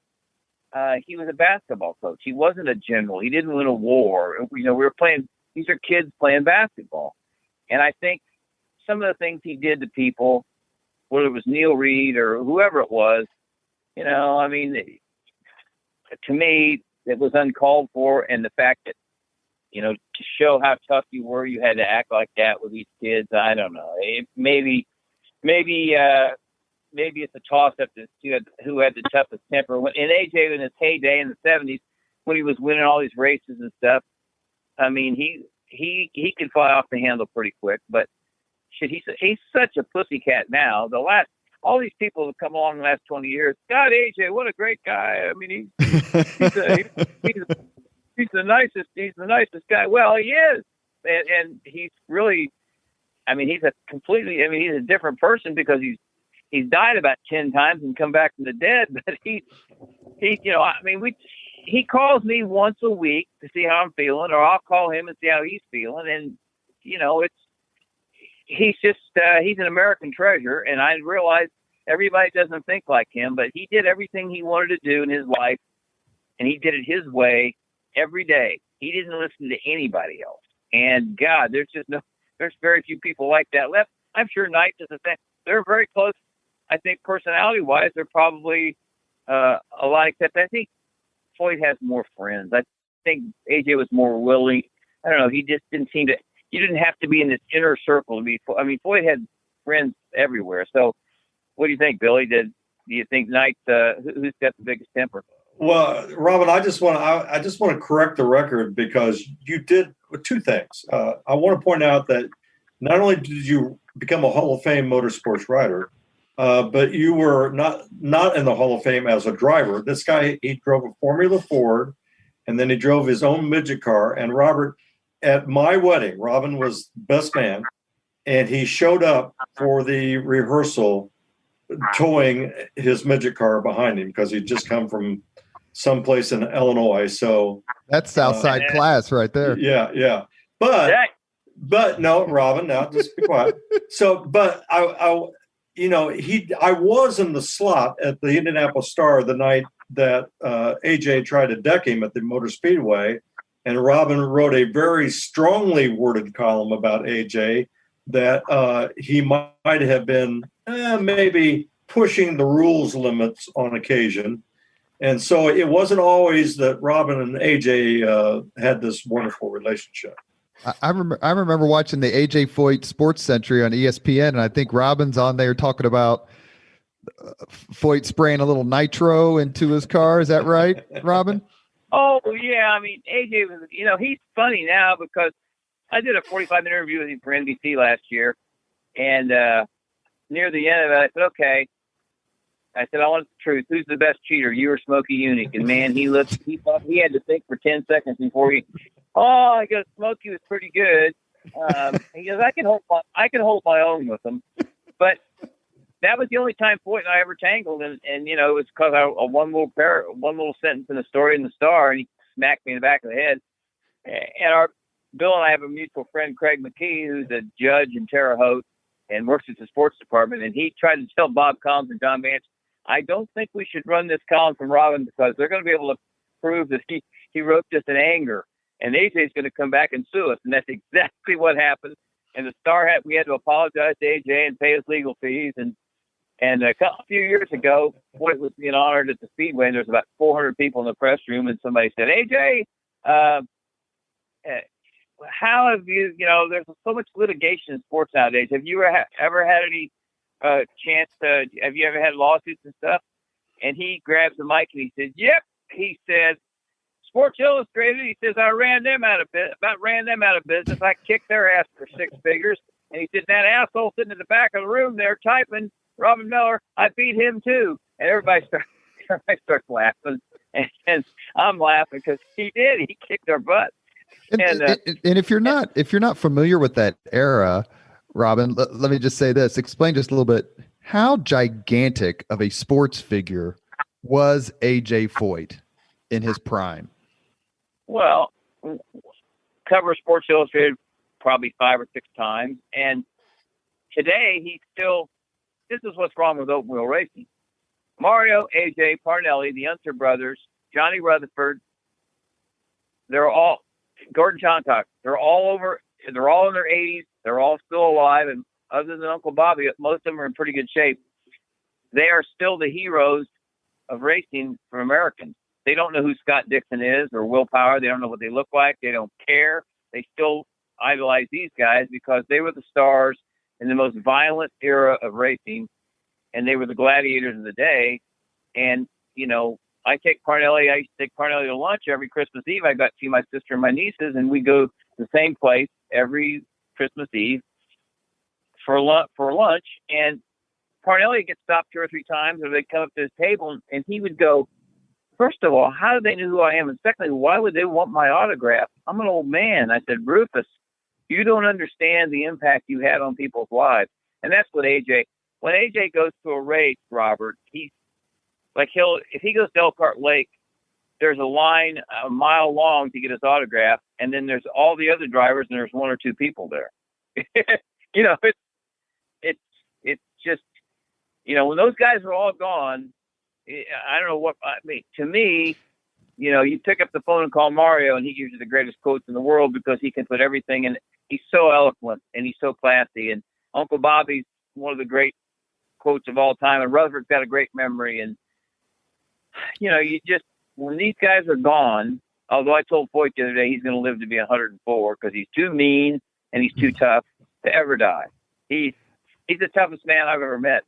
he was a basketball coach. He wasn't a general. He didn't win a war. We were playing. These are kids playing basketball, and I think some of the things he did to people, whether it was Neil Reed or whoever it was, to me, it was uncalled for, and the fact that, to show how tough you were, you had to act like that with these kids. I don't know. Maybe it's a toss-up to see who had the toughest temper. In AJ, in his heyday in the 70s, when he was winning all these races and stuff, I mean, he could fly off the handle pretty quick. But shit, he's such a pussycat now. All these people have come along in the last 20 years. God, AJ, what a great guy. I mean, he's the nicest. He's the nicest guy. Well, he is, and he's really. I mean, he's a different person because he's died about 10 times and come back from the dead. But he's he calls me once a week to see how I'm feeling, or I'll call him and see how he's feeling. And, he's an American treasure. And I realize everybody doesn't think like him, but he did everything he wanted to do in his life, and he did it his way every day. He didn't listen to anybody else. And God, there's very few people like that left. I'm sure Knight does the same. They're very close. I think personality-wise, they're probably a lot, except I think Foyt has more friends. I think AJ was more willing. I don't know. He just didn't seem to. You didn't have to be in this inner circle to be. Foyt had friends everywhere. So, what do you think, Billy? Do you think Knight? Who's got the biggest temper? Well, Robin, I just want to correct the record, because you did two things. I want to point out that not only did you become a Hall of Fame motorsports rider, but you were not in the Hall of Fame as a driver. This guy, he drove a Formula Ford, and then he drove his own midget car. And Robert, at my wedding, Robin was best man, and he showed up for the rehearsal towing his midget car behind him, because he'd just come from someplace in Illinois. So that's Southside class right there. Yeah. But no, Robin, now just be quiet. So, but I was in the slot at the Indianapolis Star the night that AJ tried to deck him at the Motor Speedway, and Robin wrote a very strongly worded column about AJ that he might have been maybe pushing the rules limits on occasion. And so it wasn't always that Robin and AJ had this wonderful relationship. I remember watching the AJ Foyt Sports Century on ESPN, and I think Robin's on there talking about Foyt spraying a little nitro into his car. Is that right, Robin? Oh, yeah. AJ was, he's funny now, because I did a 45-minute interview with him for NBC last year. And near the end of it, I said, okay. I said, I want the truth. Who's the best cheater, you or Smokey Unique? And man, he thought he had to think for 10 seconds before I guess Smokey was pretty good. He goes, I can hold my own with him. But that was the only time Foyt and I ever tangled. And it was because one little sentence in the story in the Star, and he smacked me in the back of the head. And Bill and I have a mutual friend, Craig McKee, who's a judge in Terre Haute and works at the sports department. And he tried to tell Bob Collins and John Vance, I don't think we should run this column from Robin, because they're going to be able to prove that he wrote this in anger, and AJ's going to come back and sue us. And that's exactly what happened. And the Star we had to apologize to AJ and pay his legal fees. And a few years ago, Foyt was being honored at the Speedway, and there's about 400 people in the press room, and somebody said, AJ, how have you, there's so much litigation in sports nowadays. Have you ever had any have you ever had lawsuits and stuff? And he grabs the mic and he said, yep. He said, Sports Illustrated, he says, I ran them out of business. I kicked their ass for six figures. And he said, that asshole sitting in the back of the room there typing, Robin Miller, I beat him too. And everybody starts laughing. And I'm laughing because he did. He kicked our butt. And if you're not familiar with that era, Robin, let me just say this. Explain just a little bit. How gigantic of a sports figure was AJ Foyt in his prime? Well, cover Sports Illustrated probably 5 or 6 times. And today this is what's wrong with open wheel racing. Mario, AJ, Parnelli, the Unser brothers, Johnny Rutherford, Gordon Chontok, they're all in their 80s. They're all still alive. And other than Uncle Bobby, most of them are in pretty good shape. They are still the heroes of racing for Americans. They don't know who Scott Dixon is or Will Power. They don't know what they look like. They don't care. They still idolize these guys because they were the stars in the most violent era of racing, and they were the gladiators of the day. And, I used to take Parnelli to lunch every Christmas Eve. I got to see my sister and my nieces, and we go to the same place every Christmas Eve for lunch. And Parnelli gets stopped 2 or 3 times, or they come up to his table, and he would go, first of all, how do they know who I am? And secondly, why would they want my autograph? I'm an old man. I said, Rufus, you don't understand the impact you had on people's lives. And that's what when AJ goes to a race, Robert, Like if he goes to Elkhart Lake, there's a line a mile long to get his autograph, and then there's all the other drivers, and there's one or two people there. It's just, when those guys are all gone, I don't know what I mean. To me, you pick up the phone and call Mario, and he gives you the greatest quotes in the world because he can put everything in. He's so eloquent and he's so classy. And Uncle Bobby's one of the great quotes of all time. And Rutherford's got a great memory. And when these guys are gone, although I told Foyt the other day he's going to live to be 104 because he's too mean and he's too tough to ever die. He's the toughest man I've ever met.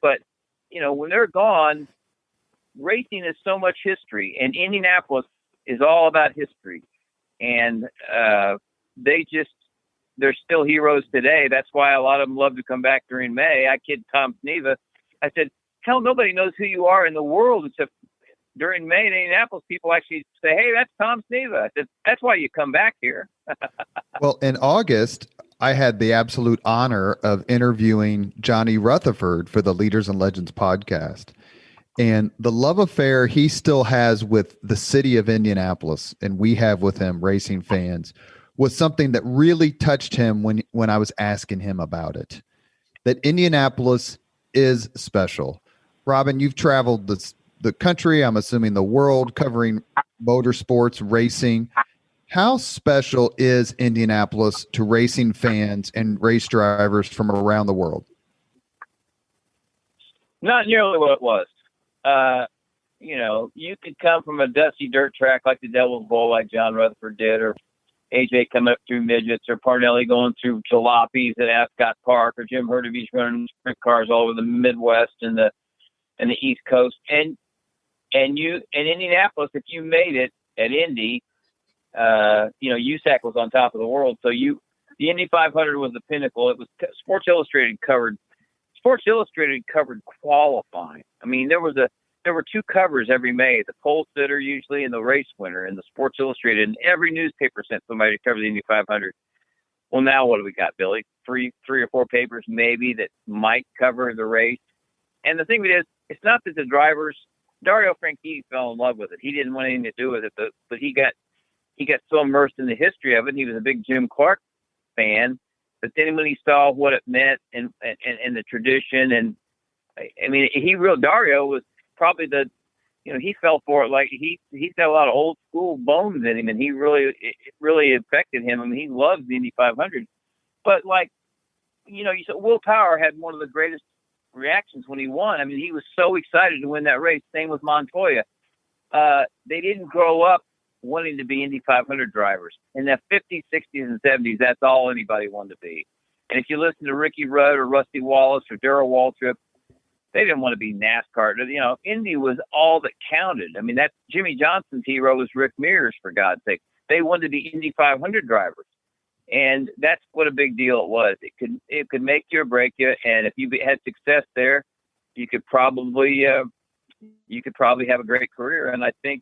But when they're gone, racing is so much history, and Indianapolis is all about history. And they're still heroes today. That's why a lot of them love to come back during May. I kid Tom Sneva. I said, hell, nobody knows who you are in the world except during May in Indianapolis. People actually say, hey, that's Tom Sneva. I said, that's why you come back here. Well, in August, I had the absolute honor of interviewing Johnny Rutherford for the Leaders and Legends podcast. And the love affair he still has with the city of Indianapolis, and we have with him, racing fans, was something that really touched him when I was asking him about it. That Indianapolis is special. Robin, you've traveled the country, I'm assuming the world, covering motorsports, racing. How special is Indianapolis to racing fans and race drivers from around the world? Not nearly what it was. You could come from a dusty dirt track like the Devil's Bowl, like John Rutherford did, or AJ coming up through midgets, or Parnelli going through jalopies at Ascot Park, or Jim Hurtubise running sprint cars all over the Midwest and the East Coast. And in Indianapolis, if you made it at Indy, USAC was on top of the world. So the Indy 500 was the pinnacle. It was Sports Illustrated covered qualifying. I mean, there were two covers every May, the pole sitter usually and the race winner, and the Sports Illustrated, and every newspaper sent somebody to cover the Indy 500. Well, now what do we got, Billy? Three or four papers maybe that might cover the race. And the thing is, it's not that the drivers, Dario Franchitti fell in love with it. He didn't want anything to do with it, but he got so immersed in the history of it. And he was a big Jim Clark fan. But then when he saw what it meant and the tradition, and I mean, Dario was probably he fell for it. Like he's got a lot of old school bones in him, and it really affected him. I mean, he loves the Indy 500. But you said Will Power had one of the greatest reactions when he won. I mean, he was so excited to win that race. Same with Montoya. They didn't grow up wanting to be Indy 500 drivers. In the 50s, 60s, and 70s, that's all anybody wanted to be. And if you listen to Ricky Rudd or Rusty Wallace or Darrell Waltrip, they didn't want to be NASCAR. Indy was all that counted. I mean, that's Jimmy Johnson's hero was Rick Mears, for God's sake. They wanted to be Indy 500 drivers. And that's what a big deal it was. It could make you or break you. And if you had success there, you could probably have a great career. And I think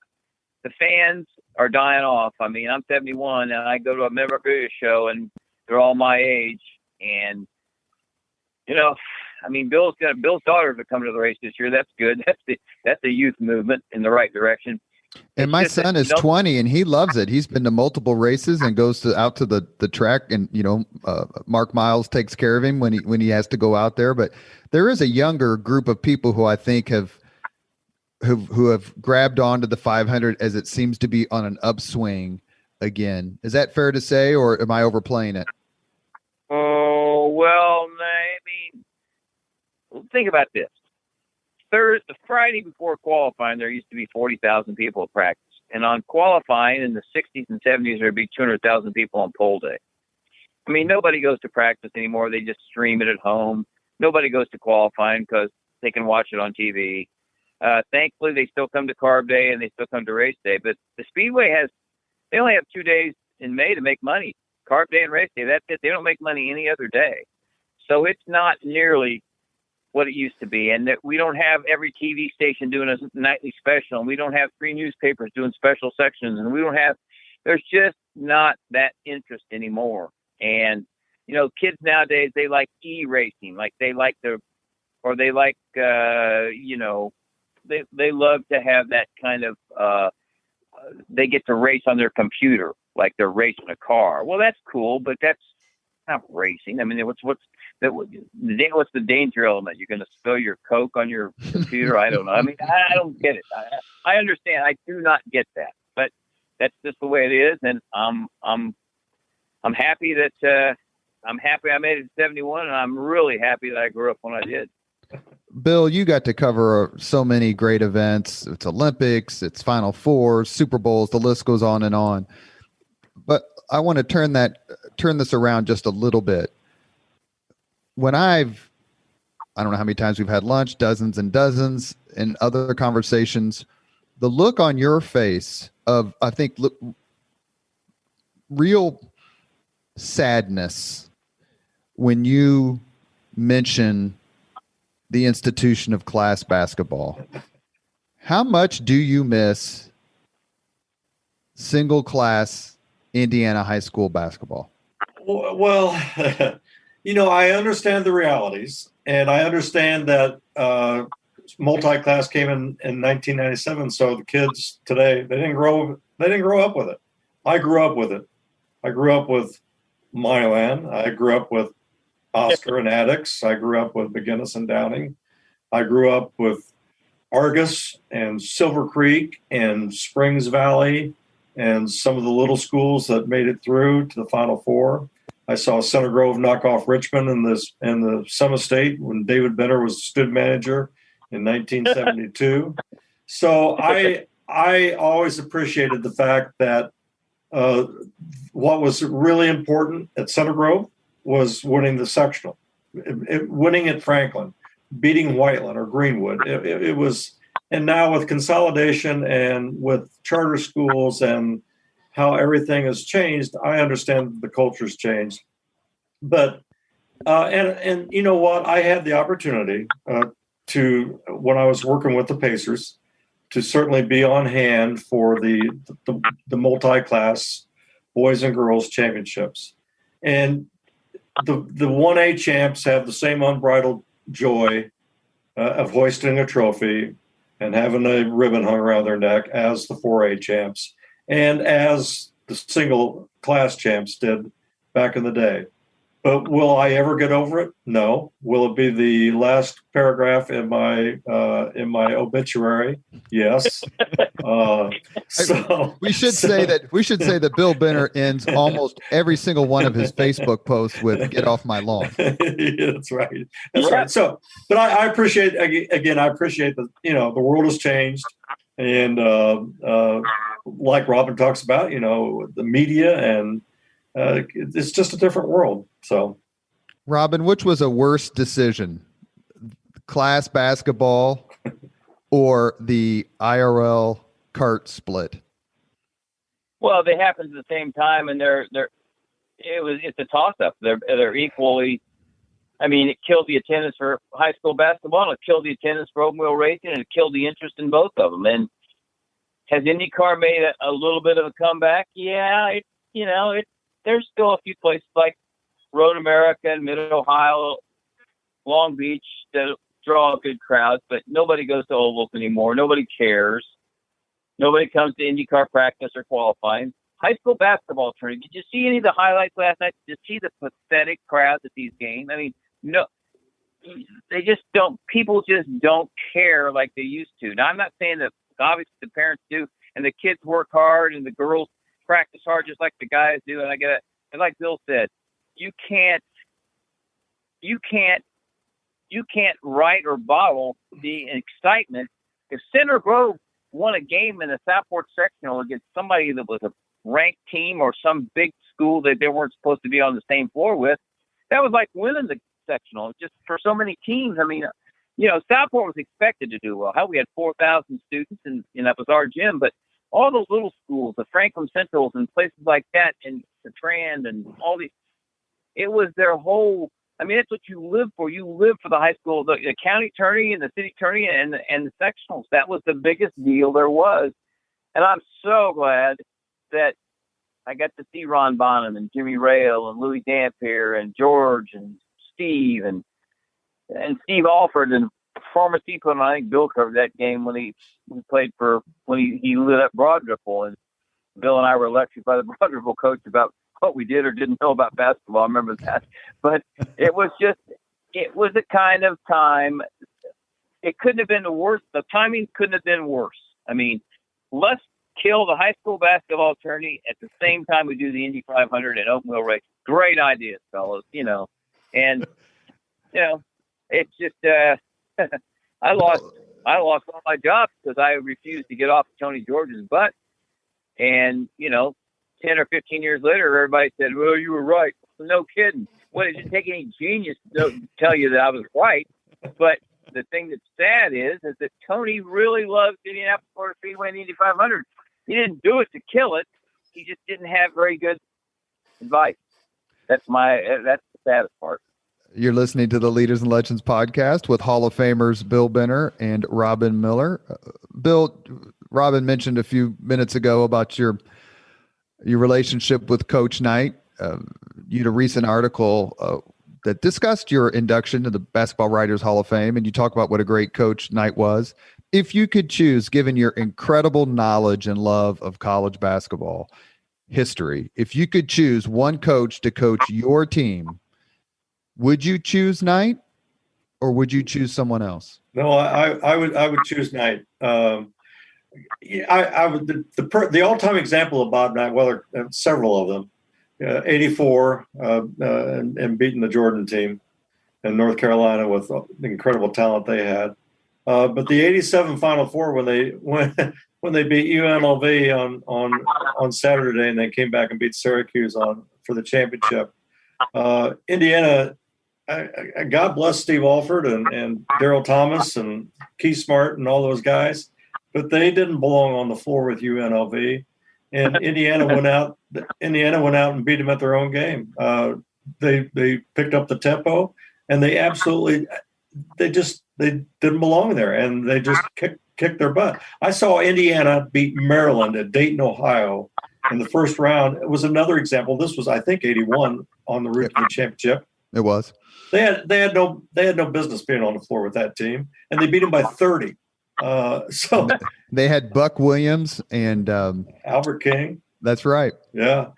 the fans are dying off. I mean, I'm 71 and I go to a memorabilia show and they're all my age. And, Bill's daughters are coming to the race this year. That's good. That's the youth movement in the right direction. And my son is 20 and he loves it. He's been to multiple races and goes out to the track, and Mark Miles takes care of him when he has to go out there. But there is a younger group of people who I think have grabbed onto the 500 as it seems to be on an upswing again. Is that fair to say, or am I overplaying it? Oh, well, think about this. The Friday before qualifying, there used to be 40,000 people at practice. And on qualifying in the 60s and 70s, there'd be 200,000 people on pole day. I mean, nobody goes to practice anymore. They just stream it at home. Nobody goes to qualifying because they can watch it on TV. Thankfully, they still come to carb day and they still come to race day. But the Speedway they only have 2 days in May to make money, carb day and race day. That's it. They don't make money any other day. So it's not nearly what it used to be. And that we don't have every TV station doing a nightly special. And we don't have 3 newspapers doing special sections. And there's just not that interest anymore. And, kids nowadays, they like e-racing. Like they like they love to have that kind of they get to race on their computer like they're racing a car. Well, that's cool, but that's not racing. I mean, what's the danger element? You're going to spill your Coke on your computer? I don't know. I mean, I don't get it. I understand. I do not get that, but that's just the way it is. And I'm happy that I'm happy I made it to 71, and I'm really happy that I grew up when I did. Bill, you got to cover so many great events. It's Olympics, it's Final Four, Super Bowls, the list goes on and on. But I want to turn this around just a little bit. When I don't know how many times we've had lunch, dozens and dozens, and other conversations, the look on your face of, I think, real sadness when you mention the institution of class basketball. How much do you miss single class Indiana high school basketball? Well, I understand the realities, and I understand that multi-class came in 1997. So the kids today, they didn't grow up with it. I grew up with it. I grew up with Milan. I grew up with Oscar and Addix. I grew up with McGinnis and Downing. I grew up with Argus and Silver Creek and Springs Valley and some of the little schools that made it through to the Final Four. I saw Center Grove knock off Richmond in the Summit State when David Benner was student manager in 1972. So I always appreciated the fact that what was really important at Center Grove was winning the sectional, winning at Franklin, beating Whiteland or Greenwood. It was, and now with consolidation and with charter schools and how everything has changed, I understand the culture's changed. But and you know what? I had the opportunity to, when I was working with the Pacers, to certainly be on hand for the multi-class boys and girls championships. And the 1A champs have the same unbridled joy of hoisting a trophy and having a ribbon hung around their neck as the 4A champs and as the single class champs did back in the day. But will I ever get over it? No. Will it be the last paragraph in my obituary? Yes. We should say that Bill Benner ends almost every single one of his Facebook posts with "Get off my lawn." That's right. That's right. So, but I appreciate, again, I appreciate that, the world has changed, and like Robin talks about, the media, and it's just a different world. So, Robin, which was a worse decision, class basketball or the IRL cart split? Well, they happened at the same time, and it's a toss up. They're equally. I mean, it killed the attendance for high school basketball, and it killed the attendance for open wheel racing, and it killed the interest in both of them. And has IndyCar made a little bit of a comeback? Yeah, there's still a few places like Road America and Mid Ohio, Long Beach that draw good crowds, but nobody goes to ovals anymore. Nobody cares. Nobody comes to IndyCar practice or qualifying. High school basketball tournament. Did you see any of the highlights last night? Did you see the pathetic crowds at these games? I mean, no, they just don't. People just don't care like they used to. Now, I'm not saying that obviously the parents do, and the kids work hard, and the girls practice hard just like the guys do. And I get it. And like Bill said, you can't write or bottle the excitement. If Center Grove won a game in the Southport sectional against somebody that was a ranked team or some big school that they weren't supposed to be on the same floor with, that was like winning the sectional. Just for so many teams. I mean, Southport was expected to do well. How we had 4,000 students, and that was our gym. But all those little schools, the Franklin Centrals and places like that, and the Trand and all these, it was their whole. I mean, that's what you live for. You live for the high school, the county tourney and the city tourney and the sectionals. That was the biggest deal there was. And I'm so glad that I got to see Ron Bonham and Jimmy Rail and Louis Dampier and George and Steve and Steve Alford and pharmacy put on. I think Bill covered that game when he played when he lit up Broad Ripple, and Bill and I were lectured by the Broad Ripple coach about what we did or didn't know about basketball. I remember that, but it was a kind of time. It couldn't have been the worst. The timing couldn't have been worse. I mean, let's kill the high school basketball tourney at the same time we do the Indy 500 and Open Wheel race. Great ideas, fellas. And it's just I lost all my jobs because I refused to get off Tony George's butt. And 10 or 15 years later, everybody said, "Well, you were right." No kidding. Well, it didn't take any genius to tell you that I was right, but the thing that's sad is that Tony really loves Indianapolis Motor Speedway and the Indy 500. He didn't do it to kill it. He just didn't have very good advice. That's the saddest part. You're listening to the Leaders and Legends podcast with Hall of Famers Bill Benner and Robin Miller. Robin mentioned a few minutes ago about your relationship with Coach Knight. You had a recent article that discussed your induction to the Basketball Writers Hall of Fame, and you talk about what a great coach Knight was. If you could choose, given your incredible knowledge and love of college basketball history, if you could choose one coach to coach your team, would you choose Knight or would you choose someone else? No, I would choose Knight. I would the all-time example of Bob Knight. Well, there are several of them. 84 and beating the Jordan team in North Carolina with the incredible talent they had. But the 87 Final Four when they beat UNLV on Saturday and they came back and beat Syracuse for the championship. Indiana, God bless Steve Alford and Darryl Thomas and Keith Smart and all those guys, but they didn't belong on the floor with UNLV. And Indiana went out and beat them at their own game. They picked up the tempo, and they didn't belong there, and they just kicked their butt. I saw Indiana beat Maryland at Dayton, Ohio, in the first round. It was another example. This was, I think, 81 on the route to the championship. It was. They had no business being on the floor with that team, and they beat them by 30. So they had Buck Williams and Albert King. That's right. Yeah.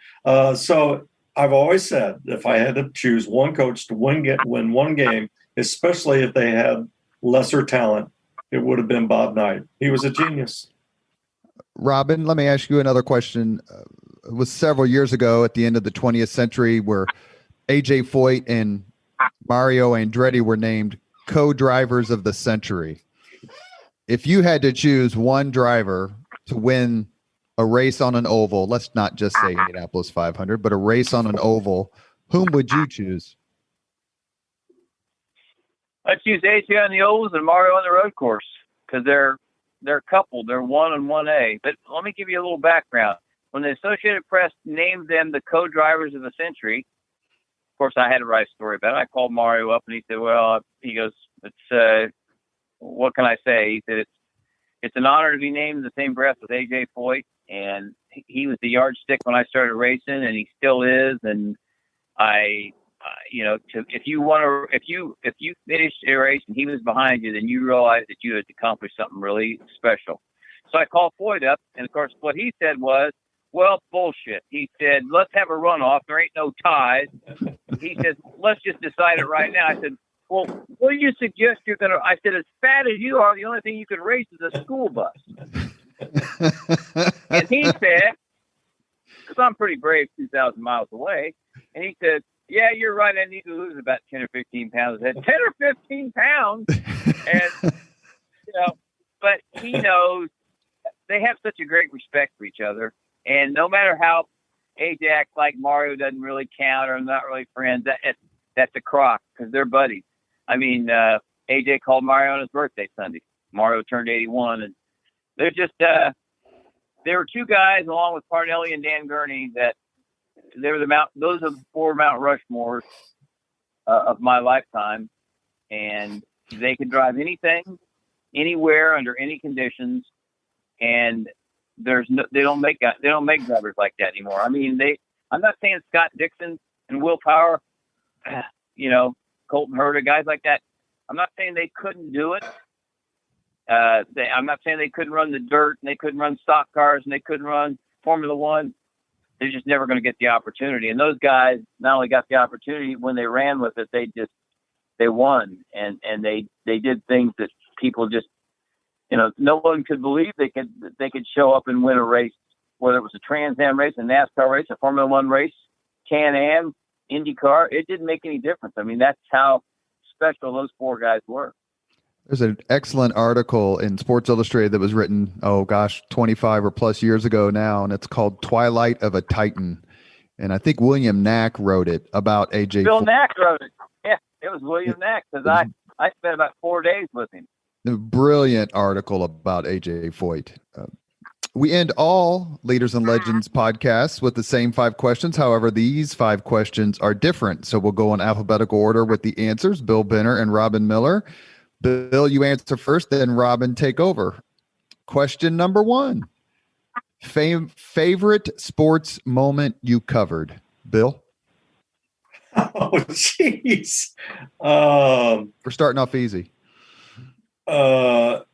So I've always said if I had to choose one coach to win one game, especially if they had lesser talent, it would have been Bob Knight. He was a genius. Robin, let me ask you another question. It was several years ago at the end of the 20th century where A.J. Foyt and Mario Andretti were named co-drivers of the century. If you had to choose one driver to win a race on an oval, let's not just say Indianapolis 500, but a race on an oval, whom would you choose? I'd choose AJ on the ovals and Mario on the road course because they're coupled. They're 1 and 1A. But let me give you a little background. When the Associated Press named them the co-drivers of the century, of course, I had to write a story about it. I called Mario up and he said, he goes, it's what can I say? He said, it's an honor to be named in the same breath with AJ Foyt, and he was the yardstick when I started racing, and he still is. And if you finished a race and he was behind you, then you realized that you had accomplished something really special. So I called Foyt up, and of course, what he said was, "Well, bullshit." He said, "Let's have a runoff. There ain't no ties." He said, "Let's just decide it right now." I said, "Well, what do you suggest you're going to?" I said, "As fat as you are, the only thing you could race is a school bus." And he said, because I'm pretty brave 2,000 miles away, and he said, "Yeah, you're right. I need to lose about 10 or 15 pounds." I said, 10 or 15 pounds? And, but he knows they have such a great respect for each other. And no matter how AJ acts like Mario doesn't really count or not really friends, that's a crock because they're buddies. I mean, AJ called Mario on his birthday Sunday. Mario turned 81, and they're just there were two guys along with Parnelli and Dan Gurney that they were those are the 4 Mount Rushmores of my lifetime, and they could drive anything, anywhere, under any conditions, and they don't make drivers like that anymore. I mean, I'm not saying Scott Dixon and Will Power, Colton Herta, guys like that. I'm not saying they couldn't do it. I'm not saying they couldn't run the dirt and they couldn't run stock cars and they couldn't run Formula One. They're just never going to get the opportunity. And those guys not only got the opportunity when they ran with it, they won and they did things that people just, no one could believe they could show up and win a race, whether it was a Trans Am race, a NASCAR race, a Formula One race, Can-Am, IndyCar. It didn't make any difference. I mean, that's how special those four guys were. There's an excellent article in Sports Illustrated that was written, 25 or plus years ago now, and it's called Twilight of a Titan. And I think William Knack wrote it about A.J. Bill Knack wrote it. Yeah, it was William Knack, because I spent about 4 days with him. A brilliant article about A.J. Foyt. We end all Leaders and Legends podcasts with the same 5 questions. However, these 5 questions are different. So we'll go in alphabetical order with the answers, Bill Benner and Robin Miller. Bill, you answer first, then Robin take over. Question number 1. Favorite sports moment you covered? Bill? Oh, jeez. We're starting off easy. Wow.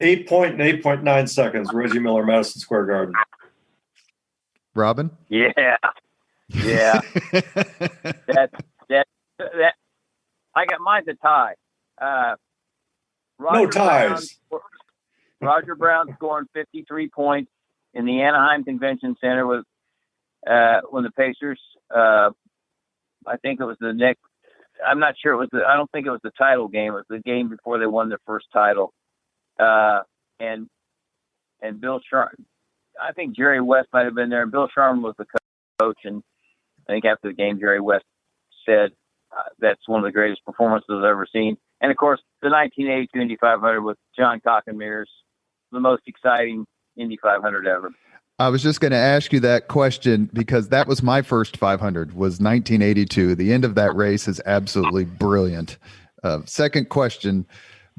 8.9 seconds, Reggie Miller, Madison Square Garden. Robin? Yeah. that I got mine's a tie. No ties. Roger Brown scoring 53 points in the Anaheim Convention Center with when the Pacers. I think it was the next. I'm not sure it was. I don't think it was the title game. It was the game before they won their first title. And Bill Sharman. I think Jerry West might have been there. Bill Sharman was the coach, and I think after the game, Jerry West said that's one of the greatest performances I've ever seen. And of course, the 1982 Indy 500 with John Cockenmears, the most exciting Indy 500 ever. I was just going to ask you that question because that was my first 500 was 1982. The end of that race is absolutely brilliant. Second question,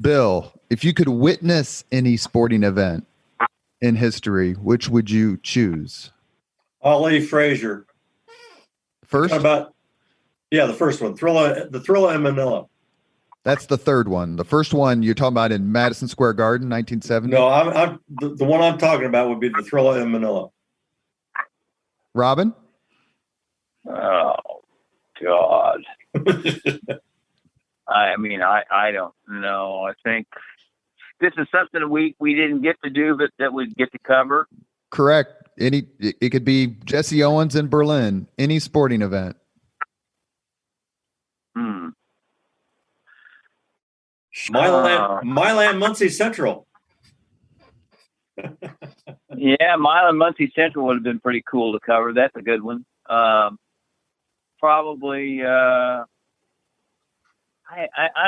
Bill, if you could witness any sporting event in history, which would you choose? Ali Frazier. First? The first one. The Thrilla in Manila. That's the third one. The first one you're talking about in Madison Square Garden, 1970? No, I'm the one I'm talking about would be the Thrilla in Manila. Robin? Oh, God. I mean, I don't know. I think this is something we didn't get to do, but that we'd get to cover. Correct. It could be Jesse Owens in Berlin, any sporting event. Milan Muncie Central. Yeah, Milan Muncie Central would have been pretty cool to cover. That's a good one. Probably. I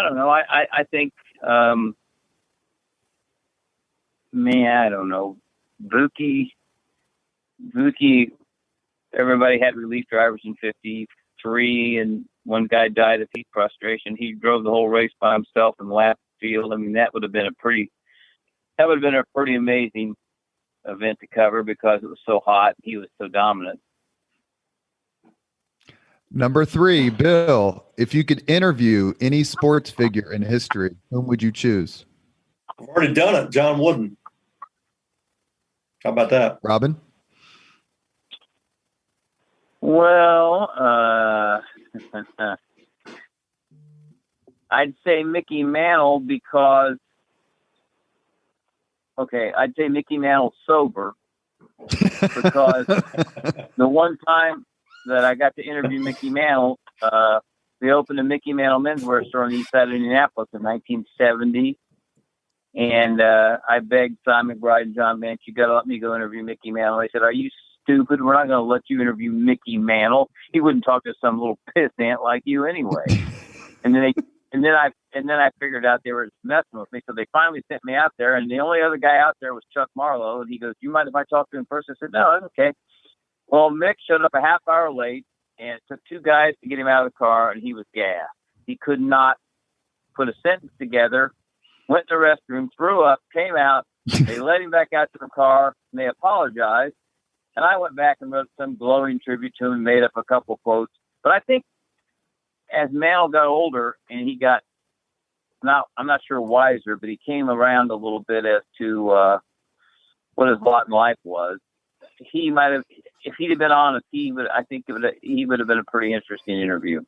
don't know. I think. I don't know. Vuki. Everybody had relief drivers in '53, and one guy died of heat frustration. He drove the whole race by himself in the lap field. I mean, that would have been a pretty amazing event to cover because it was so hot. He was so dominant. Number 3, Bill, if you could interview any sports figure in history, whom would you choose? I've already done it. John Wooden. How about that? Robin? Well, I'd say Mickey Mantle because, I'd say Mickey Mantle sober because the one time that I got to interview Mickey Mantle, they opened a Mickey Mantle menswear store on the east side of Indianapolis in 1970. And I begged Simon McBride and John Bench, you got to let me go interview Mickey Mantle. They said, are you stupid? We're not going to let you interview Mickey Mantle. He wouldn't talk to some little pissant like you anyway. and then I figured out they were messing with me. So they finally sent me out there, and the only other guy out there was Chuck Marlowe. And he goes, "Do you mind if I talk to him first?" I said, "No, that's okay." Well, Mick showed up a half hour late, and it took 2 guys to get him out of the car, and he was gassed. He could not put a sentence together. Went to the restroom, threw up, came out. They let him back out to the car, and they apologized. And I went back and wrote some glowing tribute to him and made up a couple quotes. But I think as Mal got older and he got I'm not sure wiser, but he came around a little bit as to what his lot in life was. He might have, if he'd have been honest, he would have been a pretty interesting interview.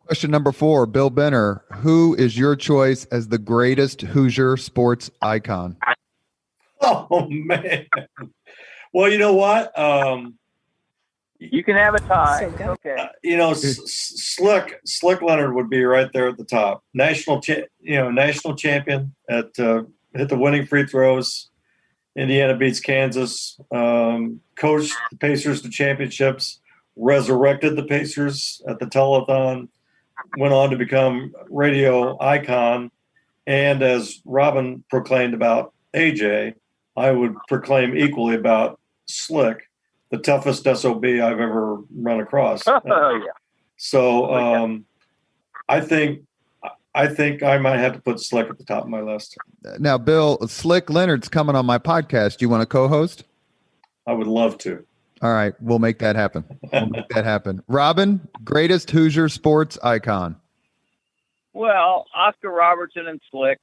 Question number 4, Bill Benner. Who is your choice as the greatest Hoosier sports icon? Oh, man. Well, you know what? You can have a tie. So Okay. Slick Leonard would be right there at the top. National champion at hit the winning free throws. Indiana beats Kansas. Coached the Pacers to championships. Resurrected the Pacers at the telethon. Went on to become radio icon. And as Robin proclaimed about AJ, I would proclaim equally about Slick, the toughest SOB I've ever run across. Oh, yeah. So I think I might have to put Slick at the top of my list. Now, Bill, Slick Leonard's coming on my podcast. Do you want to co-host? I would love to. All right, we'll make that happen. Robin, greatest Hoosier sports icon. Well, Oscar Robertson and Slick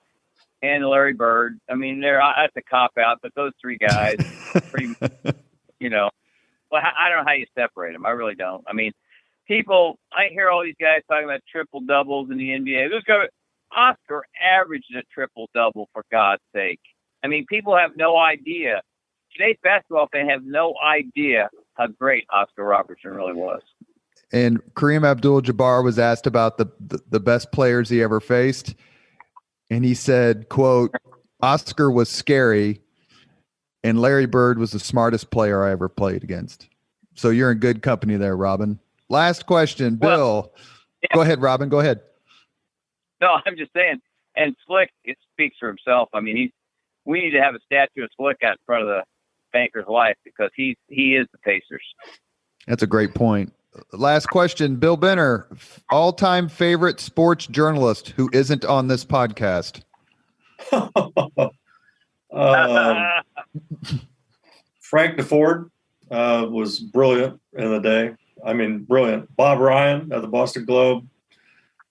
and Larry Bird. I mean, that's a cop-out, but those three guys, pretty, well, I don't know how you separate them. I really don't. I mean, I hear all these guys talking about triple doubles in the NBA. Oscar averaged a triple double, for God's sake. I mean, people have no idea. Today's basketball fans have no idea how great Oscar Robertson really was. And Kareem Abdul-Jabbar was asked about the best players he ever faced. And he said, quote, Oscar was scary and Larry Bird was the smartest player I ever played against. So you're in good company there, Robin. Last question, Bill. Well, yeah. Go ahead, Robin. Go ahead. No, I'm just saying. And Slick, it speaks for himself. I mean, we need to have a statue of Slick out in front of the Banker's Life because he is the Pacers. That's a great point. Last question, Bill Benner, all-time favorite sports journalist who isn't on this podcast. Frank DeFord was brilliant in the day. I mean, brilliant. Bob Ryan at the Boston Globe,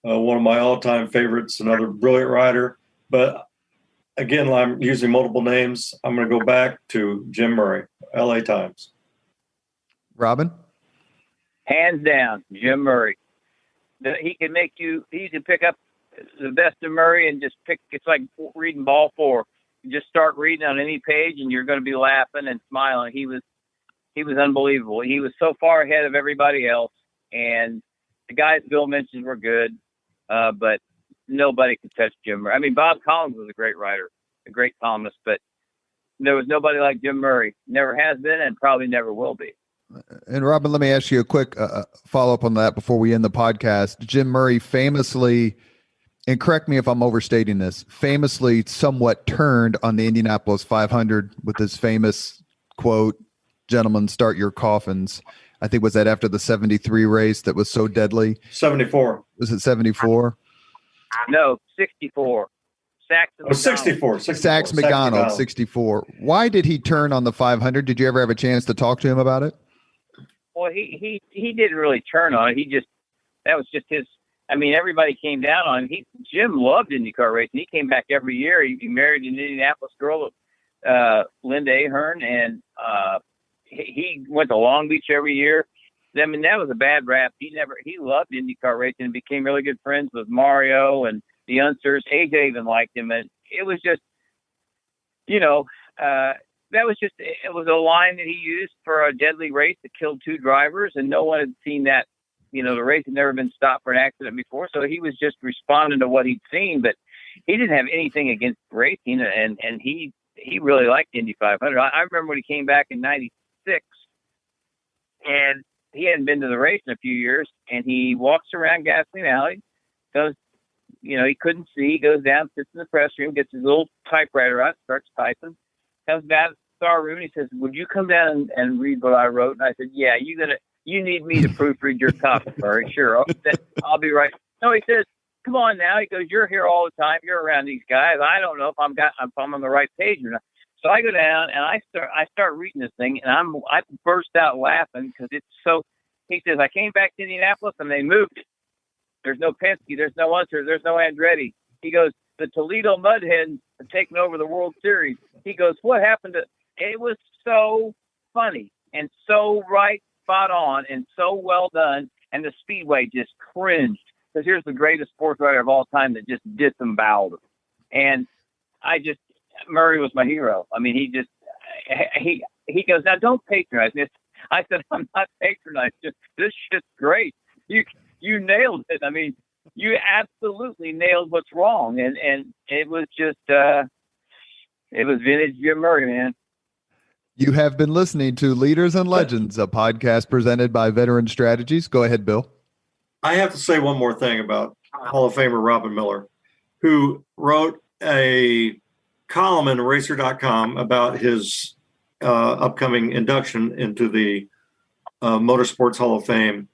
one of my all-time favorites, another brilliant writer. But again, I'm using multiple names. I'm going to go back to Jim Murray, LA Times. Robin? Hands down, Jim Murray. He can pick up the best of Murray and just pick. It's like reading ball 4. You just start reading on any page and you're going to be laughing and smiling. He was unbelievable. He was so far ahead of everybody else. And the guys Bill mentioned were good, but nobody could touch Jim Murray. I mean, Bob Collins was a great writer, a great columnist, but there was nobody like Jim Murray. Never has been and probably never will be. And Robin, let me ask you a quick follow-up on that before we end the podcast. Jim Murray famously, and correct me if I'm overstating this, famously somewhat turned on the Indianapolis 500 with his famous quote, "Gentlemen, start your coffins." I think was that after the 73 race that was so deadly? 74. Was it 74? No, 64. Oh, 64. Sax McDonald, 64. Why did he turn on the 500? Did you ever have a chance to talk to him about it? Well, he didn't really turn on it. That was just his. I mean, everybody came down on him. Jim loved IndyCar racing. He came back every year. He married an Indianapolis girl, Linda Ahern, and he went to Long Beach every year. I mean, that was a bad rap. He loved IndyCar racing and became really good friends with Mario and the Unsers. AJ even liked him. And it was just, it was a line that he used for a deadly race that killed 2 drivers, and no one had seen that. The race had never been stopped for an accident before, so he was just responding to what he'd seen, but he didn't have anything against racing, and he really liked Indy 500. I remember when he came back in 96, and he hadn't been to the race in a few years, and he walks around Gasoline Alley, goes, he couldn't see, goes down, sits in the press room, gets his little typewriter out, starts typing, comes down to the star room, and he says, "Would you come down and read what I wrote?" And I said, "Yeah, you need me to proofread your copy, Murray. Sure, I'll be right." No, he says, "Come on now." He goes, "You're here all the time. You're around these guys. I don't know if I'm on the right page or not." So I go down and I start reading this thing, and I burst out laughing because He says, I came back to Indianapolis and they moved. There's no Penske, there's no Unser, there's no Andretti. He goes, the Toledo Mudhens have taken over the World Series. He goes, what happened to it? Was so funny and so spot on and so well done. And the Speedway just cringed because here's the greatest sports writer of all time that just disemboweled him. And Murray was my hero. I mean, he goes, now don't patronize me. I said, I'm not patronizing. This shit's great. You nailed it. I mean, you absolutely nailed what's wrong. And it was just, it was vintage Jim Murray, man. You have been listening to Leaders and Legends, a podcast presented by Veteran Strategies. Go ahead, Bill. I have to say one more thing about Hall of Famer Robin Miller, who wrote a column in Racer.com about his upcoming induction into the Motorsports Hall of Fame.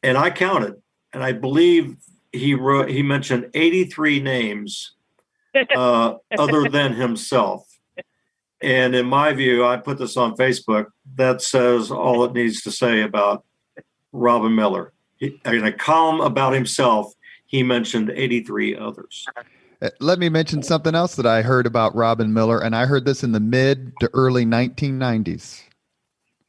And I counted, and I believe he mentioned 83 names other than himself. And in my view, I put this on Facebook, that says all it needs to say about Robin Miller. In a column about himself, he mentioned 83 others. Let me mention something else that I heard about Robin Miller, and I heard this in the mid to early 1990s.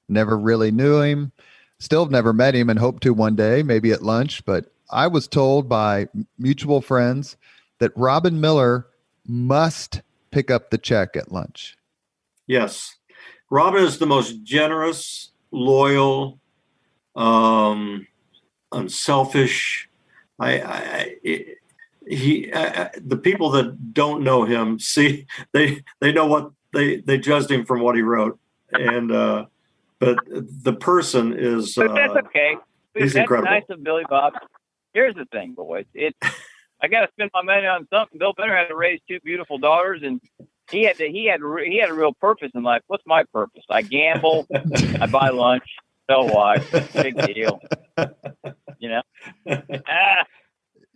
Never really knew him, still have never met him, and hope to one day, maybe at lunch. But I was told by mutual friends that Robin Miller must pick up the check at lunch. Yes. Robin is the most generous, loyal, unselfish. The people that don't know him they know what they judged him from what he wrote, and but the person is. But that's okay. He's that's incredible. Nice of Billy Bob. Here's the thing, boys. I got to spend my money on something. Bill Benner had to raise two beautiful daughters, and he had a real purpose in life. What's my purpose? I gamble. I buy lunch. So what? Big deal. You know.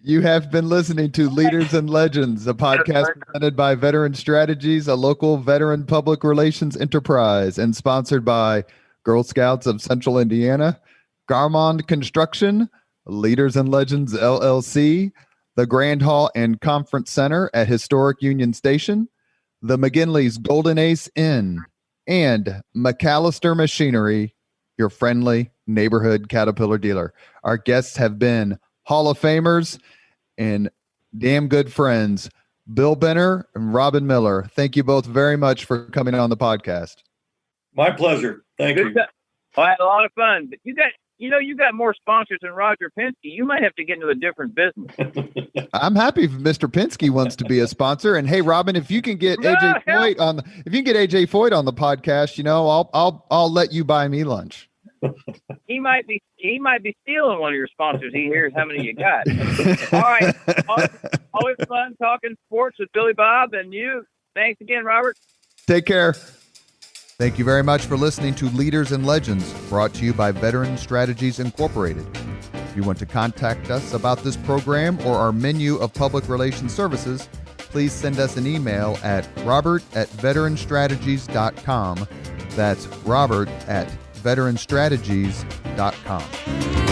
You have been listening to Leaders and Legends, a podcast presented by Veteran Strategies, a local veteran public relations enterprise, and sponsored by Girl Scouts of Central Indiana, Garmond Construction, Leaders and Legends LLC, the Grand Hall and Conference Center at Historic Union Station, the McGinley's Golden Ace Inn, and McAllister Machinery, your friendly neighborhood Caterpillar dealer. Our guests have been Hall of Famers and damn good friends, Bill Benner and Robin Miller. Thank you both very much for coming on the podcast. My pleasure. Thank you. I had a lot of fun, but you got more sponsors than Roger Penske. You might have to get into a different business. I'm happy if Mr. Penske wants to be a sponsor. And hey, Robin, if you can get AJ Foyt on the podcast, I'll let you buy me lunch. He might be stealing one of your sponsors. He hears how many you got. All right. Always fun talking sports with Billy Bob and you. Thanks again, Robert. Take care. Thank you very much for listening to Leaders and Legends, brought to you by Veteran Strategies Incorporated. If you want to contact us about this program or our menu of public relations services, please send us an email at robert@veteranstrategies.com. That's robert@veteranstrategies.com.